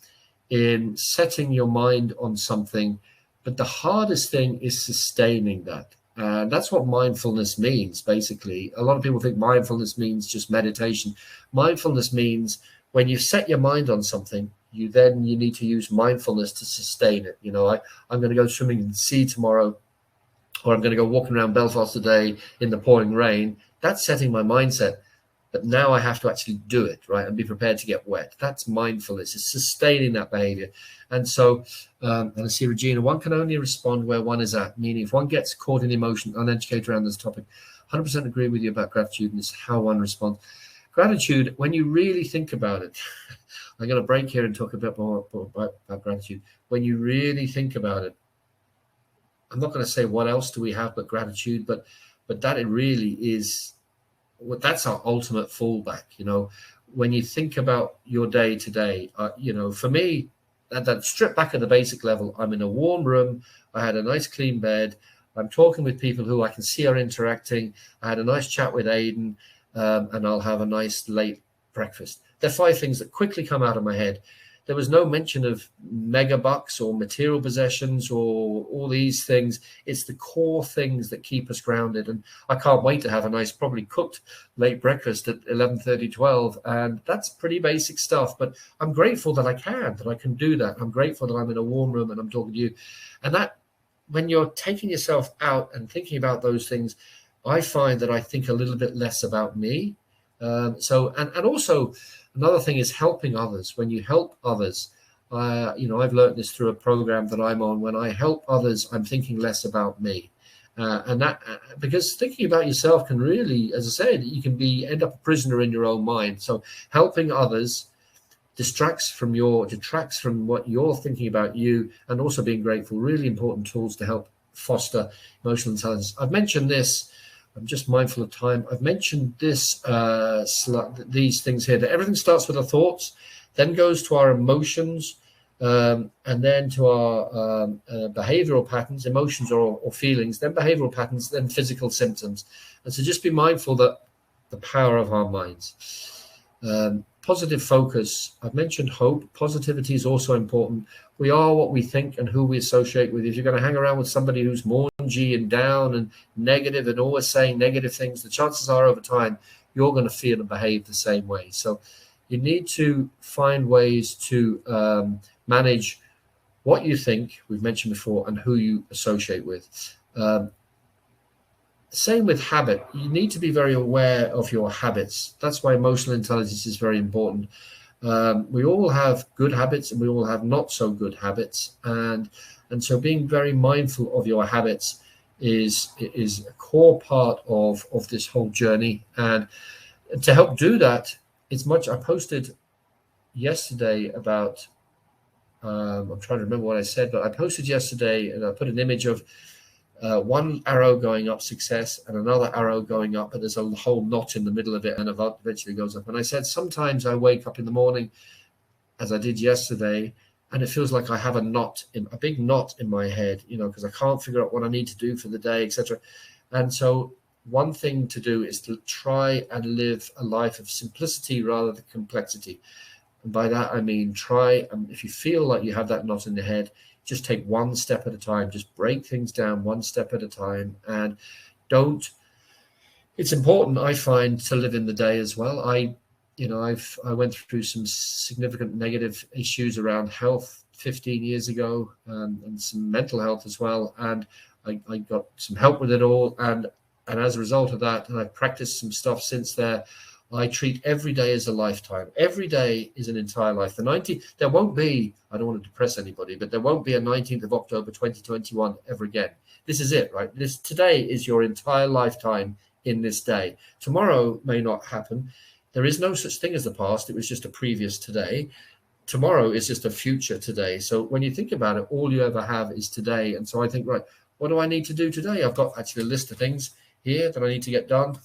Speaker 2: in setting your mind on something, but the hardest thing is sustaining that. And that's what mindfulness means, basically. A lot of people think mindfulness means just meditation. Mindfulness means when you set your mind on something, you need to use mindfulness to sustain it. I'm going to go swimming in the sea tomorrow, or I'm going to go walking around Belfast today in the pouring rain. That's setting my mindset. But now I have to actually do it, right, and be prepared to get wet. That's mindfulness. It's sustaining that behavior. And so, and I see Regina, one can only respond where one is at, meaning if one gets caught in emotion, uneducated around this topic, 100% agree with you about gratitude, and it's how one responds. Gratitude, when you really think about it, I'm going to break here and talk a bit more about gratitude. When you really think about it, I'm not going to say what else do we have but gratitude, but that it really is. That's our ultimate fallback. When you think about your day today, for me, that strip back at the basic level, I'm in a warm room, I had a nice clean bed, I'm talking with people who I can see are interacting, I had a nice chat with Aidan, and I'll have a nice late breakfast. There are 5 things that quickly come out of my head. There was no mention of mega bucks or material possessions or all these things. It's the core things that keep us grounded. And I can't wait to have a nice, probably cooked late breakfast at 11:30, 12. And that's pretty basic stuff. But I'm grateful that I can do that. I'm grateful that I'm in a warm room and I'm talking to you. And that, when you're taking yourself out and thinking about those things, I find that I think a little bit less about me. And also, another thing is helping others. When you help others, I've learned this through a program that I'm on. When I help others, I'm thinking less about me. And that, because thinking about yourself can really, as I said, you can end up a prisoner in your own mind. So helping others detracts from what you're thinking about you, and also being grateful. Really important tools to help foster emotional intelligence. I've mentioned this. I'm just mindful of time. I've mentioned this, these things here, that everything starts with our thoughts, then goes to our emotions, and then to our behavioral patterns, emotions or feelings, then behavioral patterns, then physical symptoms. And so just be mindful that the power of our minds. Positive focus. I've mentioned hope. Positivity is also important. We are what we think and who we associate with. If you're going to hang around with somebody who's morangy and down and negative and always saying negative things, the chances are over time you're going to feel and behave the same way. So you need to find ways to manage what you think, we've mentioned before, and who you associate with. Same with habit. You need to be very aware of your habits. That's why emotional intelligence is very important. We all have good habits and we all have not so good habits. And so being very mindful of your habits is a core part of this whole journey. And to help do that, I posted yesterday about, I'm trying to remember what I said, but I posted yesterday and I put an image of one arrow going up, success, and another arrow going up, but there's a whole knot in the middle of it, and eventually goes up. And I said, sometimes I wake up in the morning, as I did yesterday, and it feels like I have a big knot in my head, because I can't figure out what I need to do for the day, etc. And so one thing to do is to try and live a life of simplicity rather than complexity. And by that, I mean, if you feel like you have that knot in the head, just take one step at a time. Just break things down one step at a time. And it's important, I find, to live in the day as well. I went through some significant negative issues around health 15 years ago, and some mental health as well. And I got some help with it all. And as a result of that, and I've practiced some stuff since there, I treat every day as a lifetime. Every day is an entire life. There won't be, I don't want to depress anybody, but there won't be a 19th of October 2021 ever again. This is it, right? Today is your entire lifetime in this day. Tomorrow may not happen. There is no such thing as the past. It was just a previous today. Tomorrow is just a future today. So when you think about it, all you ever have is today. And so I think, right, what do I need to do today? I've got actually a list of things here that I need to get done.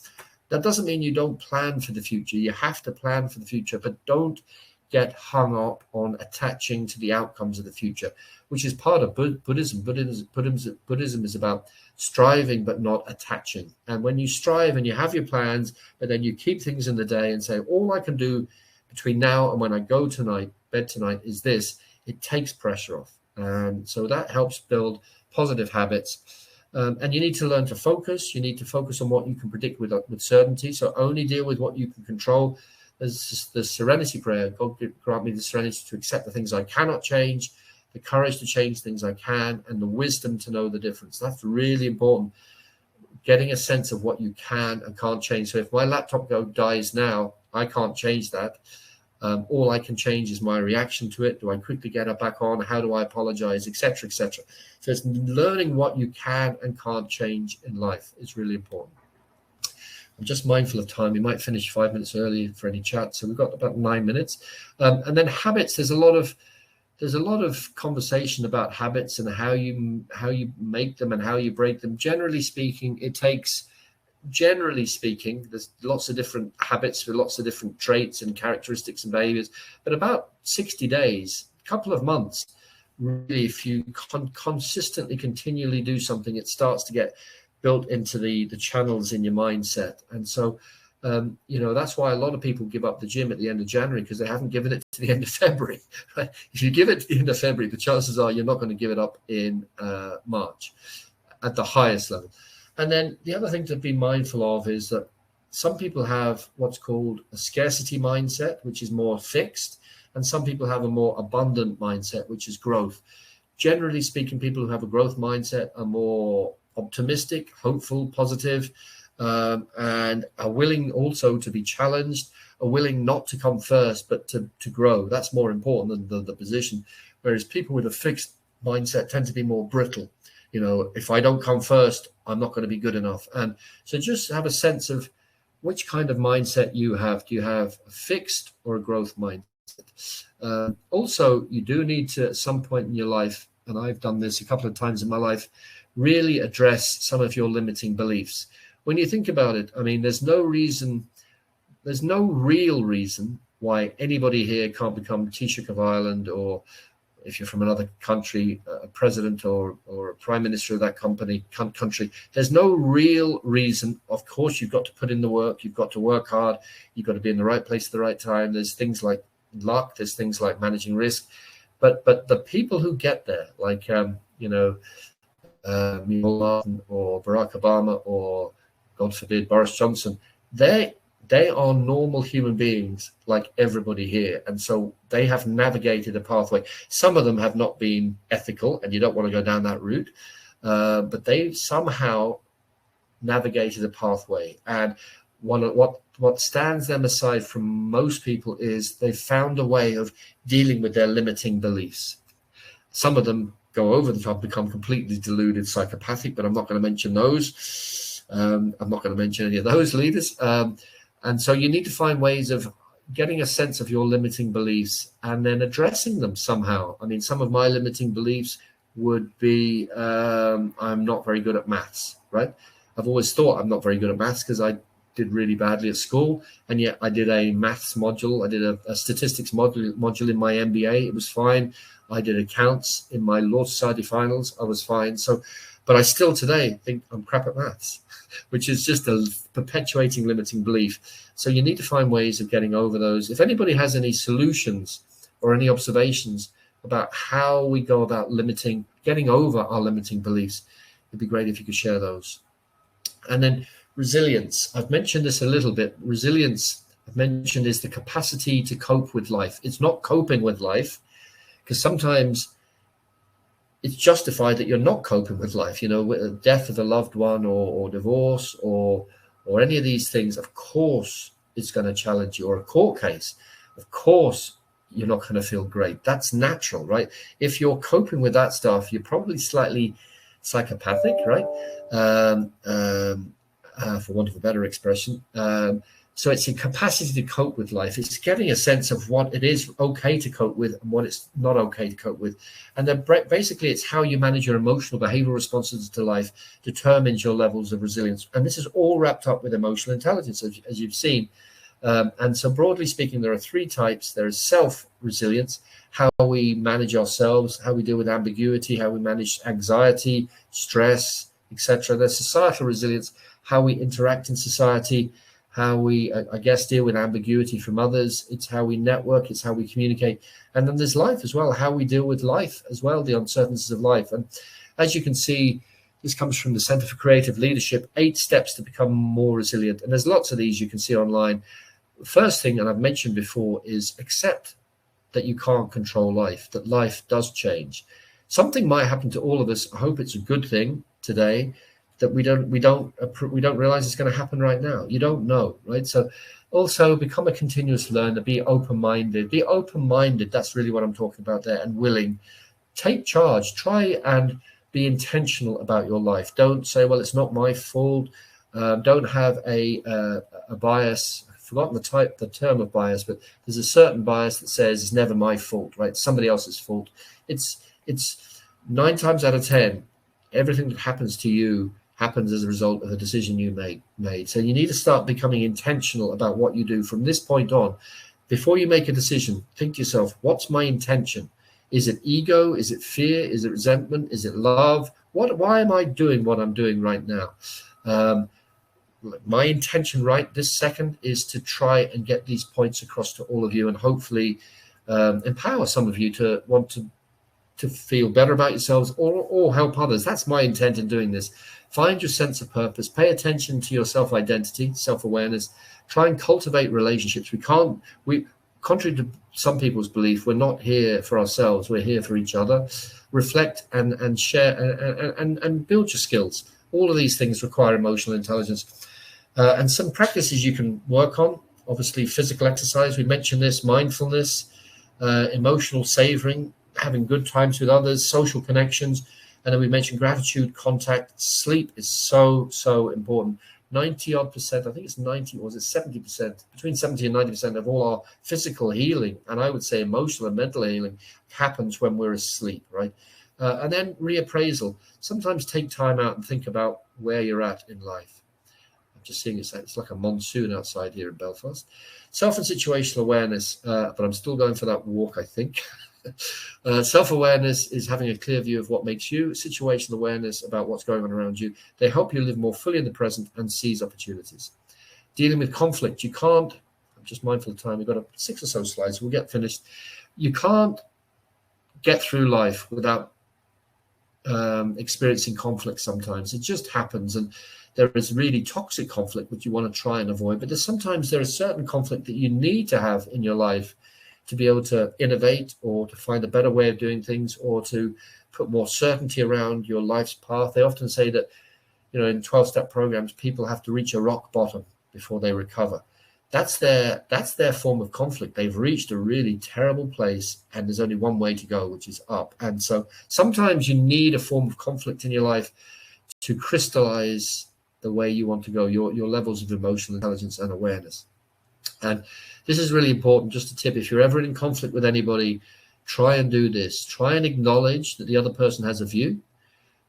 Speaker 2: That doesn't mean you don't plan for the future. You have to plan for the future, but don't get hung up on attaching to the outcomes of the future, which is part of Buddhism. Buddhism is about striving but not attaching. And when you strive and you have your plans, but then you keep things in the day and say, all I can do between now and when I go tonight, bed tonight, is this, it takes pressure off. And so that helps build positive habits. And you need to learn to focus. You need to focus on what you can predict with certainty. So only deal with what you can control. There's the Serenity Prayer. God grant me the serenity to accept the things I cannot change, the courage to change things I can, and the wisdom to know the difference. That's really important. Getting a sense of what you can and can't change. So if my laptop dies now, I can't change that. All I can change is my reaction to it. Do I quickly get it back on? How do I apologize, etc., etc. So it's learning what you can and can't change in life is really important. I'm just mindful of time. We might finish 5 minutes early for any chat, so we've got about 9 minutes. And then habits. There's a lot of conversation about habits and how you make them and how you break them. Generally speaking, there's lots of different habits with lots of different traits and characteristics and behaviors, but about 60 days, a couple of months, really, if you consistently, continually do something, it starts to get built into the channels in your mindset. And so, that's why a lot of people give up the gym at the end of January, because they haven't given it to the end of February. Right? If you give it to the end of February, the chances are you're not going to give it up in March at the highest level. And then the other thing to be mindful of is that some people have what's called a scarcity mindset, which is more fixed, and some people have a more abundant mindset, which is growth. Generally speaking, people who have a growth mindset are more optimistic, hopeful, positive, and are willing also to be challenged, are willing not to come first, but to grow. That's more important than the position. Whereas people with a fixed mindset tend to be more brittle. If I don't come first, I'm not going to be good enough. And so just have a sense of which kind of mindset you have. Do you have a fixed or a growth mindset? Also, you do need to, at some point in your life, and I've done this a couple of times in my life, really address some of your limiting beliefs. When you think about it, I mean, there's no real reason why anybody here can't become Taoiseach of Ireland, or if you're from another country, a president or a prime minister of that country. There's no real reason. Of course, you've got to put in the work. You've got to work hard. You've got to be in the right place at the right time. There's things like luck. There's things like managing risk. But the people who get there, like, Mullah or Barack Obama or, God forbid, Boris Johnson, they are normal human beings like everybody here. And so they have navigated a pathway. Some of them have not been ethical, and you don't want to go down that route. But they somehow navigated a pathway. And what stands them aside from most people is they've found a way of dealing with their limiting beliefs. Some of them go over the top, become completely deluded, psychopathic, but I'm not going to mention those. I'm not going to mention any of those leaders. And so you need to find ways of getting a sense of your limiting beliefs and then addressing them somehow. I mean, some of my limiting beliefs would be I'm not very good at maths, right? I've always thought I'm not very good at maths because I did really badly at school. And yet I did a maths module. I did a statistics module in my MBA. It was fine. I did accounts in my Law Society finals. I was fine. So, but I still today think I'm crap at maths, which is just a perpetuating limiting belief. So you need to find ways of getting over those. If anybody has any solutions or any observations about how we go about getting over our limiting beliefs, it'd be great if you could share those. And then resilience. I've mentioned this a little bit. Resilience, I've mentioned, is the capacity to cope with life. It's not coping with life, because sometimes it's justified that you're not coping with life, with death of a loved one or divorce or any of these things. Of course, it's going to challenge you, or a court case. Of course, you're not going to feel great. That's natural, right? If you're coping with that stuff, you're probably slightly psychopathic, right? For want of a better expression. So it's a capacity to cope with life. It's getting a sense of what it is okay to cope with and what it's not okay to cope with. And then basically it's how you manage your emotional behavioral responses to life determines your levels of resilience. And this is all wrapped up with emotional intelligence, as you've seen. And so broadly speaking, there are three types. There is self-resilience, how we manage ourselves, how we deal with ambiguity, how we manage anxiety, stress, etc. There's societal resilience, how we interact in society, how we, I guess, deal with ambiguity from others. It's how we network, it's how we communicate. And then there's life as well, how we deal with life as well, the uncertainties of life. And as you can see, this comes from the Center for Creative Leadership, 8 steps to become more resilient. And there's lots of these you can see online. First thing, and I've mentioned before, is accept that you can't control life, that life does change. Something might happen to all of us. I hope it's a good thing today, that we don't realize it's going to happen right now. You don't know, right? So also become a continuous learner, be open-minded. Be open-minded, that's really what I'm talking about there, and willing. Take charge, try and be intentional about your life. Don't say, well, it's not my fault. Don't have a bias. I've forgotten the term of bias, but there's a certain bias that says it's never my fault, right? Somebody else's fault. It's 9 times out of 10, everything that happens to you happens as a result of a decision you made. So you need to start becoming intentional about what you do from this point on. Before you make a decision, think to yourself, what's my intention? Is it ego? Is it fear? Is it resentment? Is it love? Why am I doing what I'm doing right now? My intention right this second is to try and get these points across to all of you, and hopefully empower some of you to want to feel better about yourselves or help others. That's my intent in doing this. Find your sense of purpose. Pay attention to your self-identity, self-awareness. Try and cultivate relationships. Contrary to some people's belief, we're not here for ourselves. We're here for each other. Reflect and share and build your skills. All of these things require emotional intelligence. And some practices you can work on. Obviously, physical exercise. We mentioned this. Mindfulness, emotional savoring, having good times with others, social connections. And then we mentioned gratitude, contact. Sleep is so important. 90-odd%, I think it's 90, or was it 70%? Between 70 and 90% of all our physical healing, and I would say emotional and mental healing, happens when we're asleep, right? And then reappraisal. Sometimes take time out and think about where you're at in life. I'm just seeing it's like a monsoon outside here in Belfast. Self and situational awareness, but I'm still going for that walk, I think. Self-awareness is having a clear view of what makes you. Situational awareness about what's going on around you. They help you live more fully in the present and seize opportunities. Dealing with conflict. You can't, I'm just mindful of time, we've got 6 or so slides, we'll get finished. You can't get through life without experiencing conflict sometimes. It just happens, and there is really toxic conflict which you want to try and avoid, but there is certain conflict that you need to have in your life to be able to innovate or to find a better way of doing things or to put more certainty around your life's path. They often say that, in 12-step programs, people have to reach a rock bottom before they recover. That's their form of conflict. They've reached a really terrible place and there's only one way to go, which is up. And so sometimes you need a form of conflict in your life to crystallize the way you want to go, your levels of emotional intelligence and awareness. And this is really important. Just a tip: if you're ever in conflict with anybody, try and do this. Try and acknowledge that the other person has a view.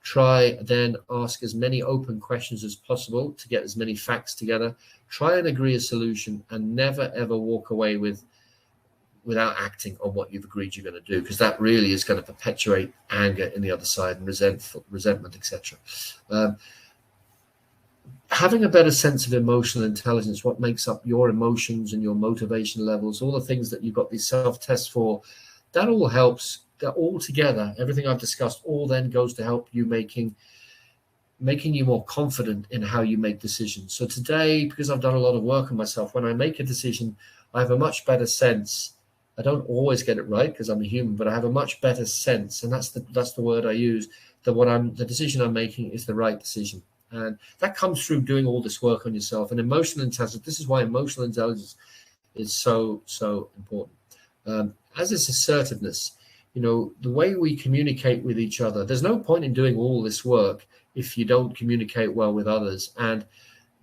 Speaker 2: Try then ask as many open questions as possible to get as many facts together. Try and agree a solution, and never ever walk away without acting on what you've agreed you're going to do, because that really is going to perpetuate anger in the other side and resentment, etc. Having a better sense of emotional intelligence, what makes up your emotions and your motivation levels, all the things that you've got these self-tests for, that all helps. That all together, everything I've discussed, all then goes to help you making you more confident in how you make decisions. So today, because I've done a lot of work on myself, when I make a decision, I have a much better sense. I don't always get it right because I'm a human, but I have a much better sense, and that's the word I use, that the decision I'm making is the right decision. And that comes through doing all this work on yourself. And emotional intelligence, this is why emotional intelligence is so important. As is assertiveness. The way we communicate with each other, there's no point in doing all this work if you don't communicate well with others. And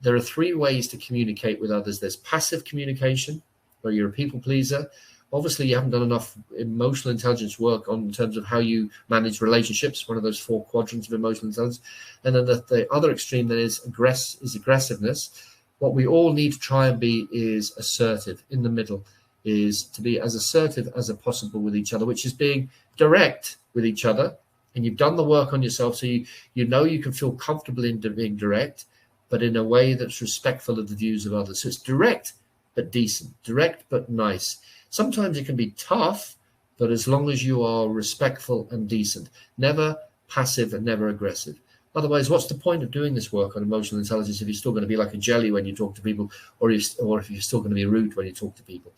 Speaker 2: there are 3 ways to communicate with others. There's passive communication, where you're a people pleaser. Obviously, you haven't done enough emotional intelligence work in terms of how you manage relationships, one of those 4 quadrants of emotional intelligence. And then the other extreme that is aggressiveness. What we all need to try and be is assertive. In the middle is to be as assertive as possible with each other, which is being direct with each other. And you've done the work on yourself, so you can feel comfortable in being direct, but in a way that's respectful of the views of others. So it's direct but decent, direct but nice. Sometimes it can be tough, but as long as you are respectful and decent, never passive and never aggressive. Otherwise, what's the point of doing this work on emotional intelligence if you're still going to be like a jelly when you talk to people, or if you're still going to be rude when you talk to people?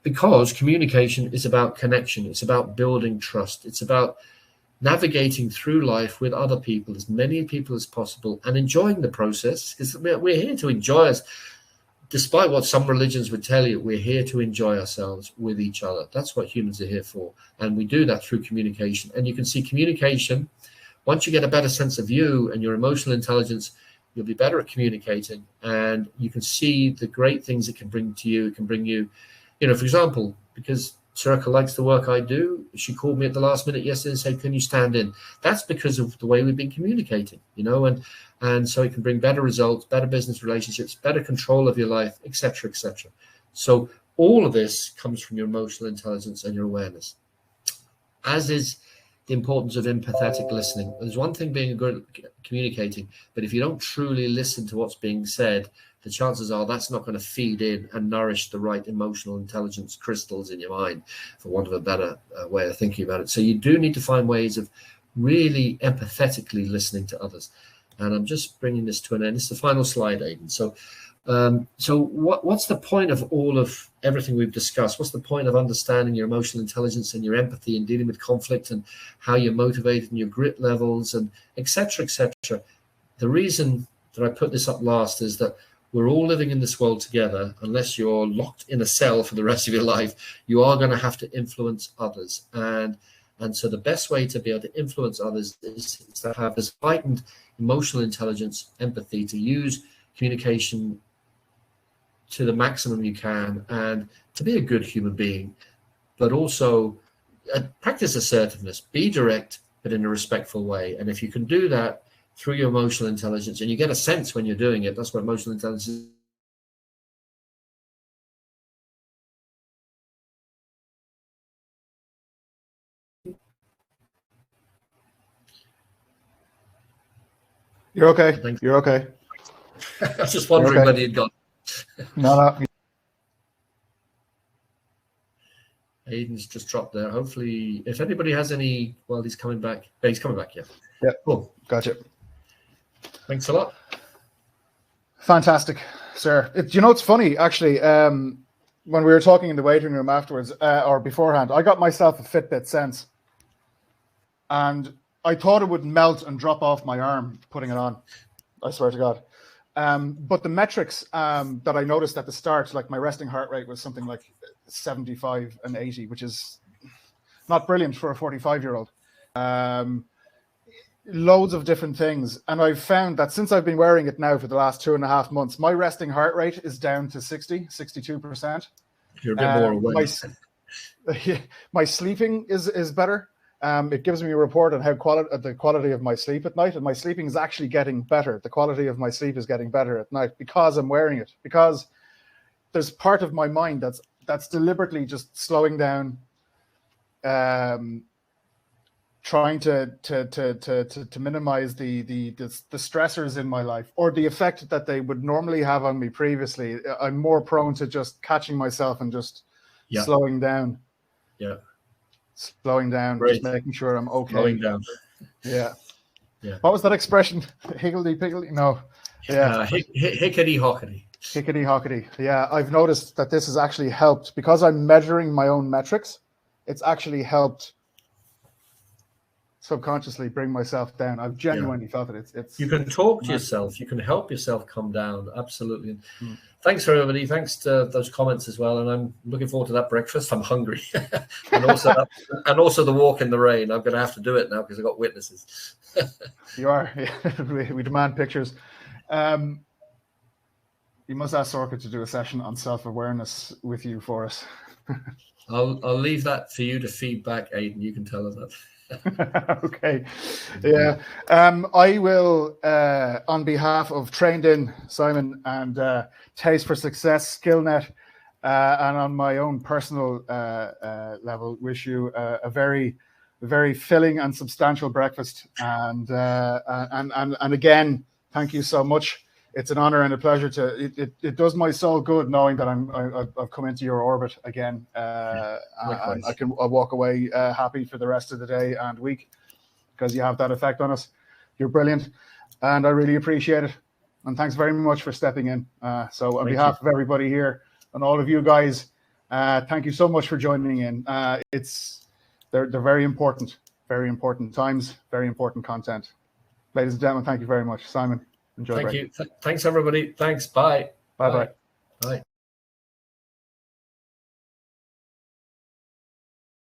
Speaker 2: Because communication is about connection. It's about building trust. It's about navigating through life with other people, as many people as possible, and enjoying the process, because we're here to enjoy us. Despite what some religions would tell you, we're here to enjoy ourselves with each other. That's what humans are here for. And we do that through communication. And you can see communication, once you get a better sense of you and your emotional intelligence, you'll be better at communicating. And you can see the great things it can bring to you. It can bring you, for example, because Soraka likes the work I do, she called me at the last minute yesterday and said, can you stand in? That's because of the way we've been communicating, and so it can bring better results, better business relationships, better control of your life, etc., etc. So all of this comes from your emotional intelligence and your awareness, as is the importance of empathetic listening. There's one thing being good at communicating, but if you don't truly listen to what's being said, the chances are that's not going to feed in and nourish the right emotional intelligence crystals in your mind, for want of a better way of thinking about it. So you do need to find ways of really empathetically listening to others. And I'm just bringing this to an end. This is the final slide, Aidan. So what's the point of all of everything we've discussed? What's the point of understanding your emotional intelligence and your empathy and dealing with conflict and how you're motivated and your grit levels and etc., etc.? The reason that I put this up last is that we're all living in this world together. Unless you're locked in a cell for the rest of your life, you are going to have to influence others. And so the best way to be able to influence others is to have this heightened emotional intelligence, empathy, to use communication to the maximum you can, and to be a good human being, but also practice assertiveness. Be direct, but in a respectful way. And if you can do that through your emotional intelligence, and you get a sense when you're doing it, that's what emotional intelligence is.
Speaker 1: You're okay. You're okay.
Speaker 2: I was just wondering whether you'd gone.
Speaker 1: No.
Speaker 2: Aidan's just dropped there. Hopefully, if anybody has any, well, he's coming back. Yeah, he's coming back, yeah.
Speaker 1: Yeah,
Speaker 2: cool.
Speaker 1: Gotcha.
Speaker 2: Thanks a lot.
Speaker 1: Fantastic, sir. It's funny, actually, when we were talking in the waiting room afterwards, or beforehand, I got myself a Fitbit Sense. And I thought it would melt and drop off my arm putting it on. I swear to God. But the metrics that I noticed at the start, like my resting heart rate was something like 75 and 80, which is not brilliant for a 45-year-old. Loads of different things. And I've found that since I've been wearing it now for the last 2.5 months, my resting heart rate is down to 62%.
Speaker 2: You're a bit more aware.
Speaker 1: My sleeping is better. It gives me a report on the quality of my sleep at night, and my sleeping is actually getting better. The quality of my sleep is getting better at night because I'm wearing it. Because there's part of my mind that's deliberately just slowing down, trying to minimize the stressors in my life, or the effect that they would normally have on me previously. I'm more prone to just catching myself and just slowing down.
Speaker 2: Yeah.
Speaker 1: Slowing down,
Speaker 2: Great.
Speaker 1: Just making sure I'm okay.
Speaker 2: Slowing down.
Speaker 1: Yeah. What was that expression? Higgledy-piggledy? No. Yeah.
Speaker 2: Hickety-hockety.
Speaker 1: Hickety-hockety. Yeah, I've noticed that this has actually helped because I'm measuring my own metrics. It's actually helped subconsciously bring myself down. I've genuinely felt it. It's
Speaker 2: you can talk to yourself. You can help yourself come down. Absolutely. Thanks for everybody. Thanks to those comments as well. And I'm looking forward to that breakfast. I'm hungry, and also the walk in the rain. I'm going to have to do it now because I've got witnesses.
Speaker 1: You are. We demand pictures. You must ask Sorka to do a session on self-awareness with you for us.
Speaker 2: I'll leave that for you to feedback, Aidan. You can tell her that.
Speaker 1: Okay. Yeah. I will, on behalf of Trained In, Simon, and Taste for Success, SkillNet, and on my own personal level, wish you a very, very filling and substantial breakfast. And again, thank you so much. It's an honor and a pleasure it does my soul good knowing that I've come into your orbit again. And I'll walk away happy for the rest of the day and week because you have that effect on us. You're brilliant, and I really appreciate it. And thanks very much for stepping in. So on behalf of everybody here and all of you guys, thank you so much for joining in. They're very important times, very important content. Ladies and gentlemen, thank you very much. Simon. Enjoy.
Speaker 2: Thank you. Thanks, everybody. Thanks. Bye.
Speaker 1: Bye-bye.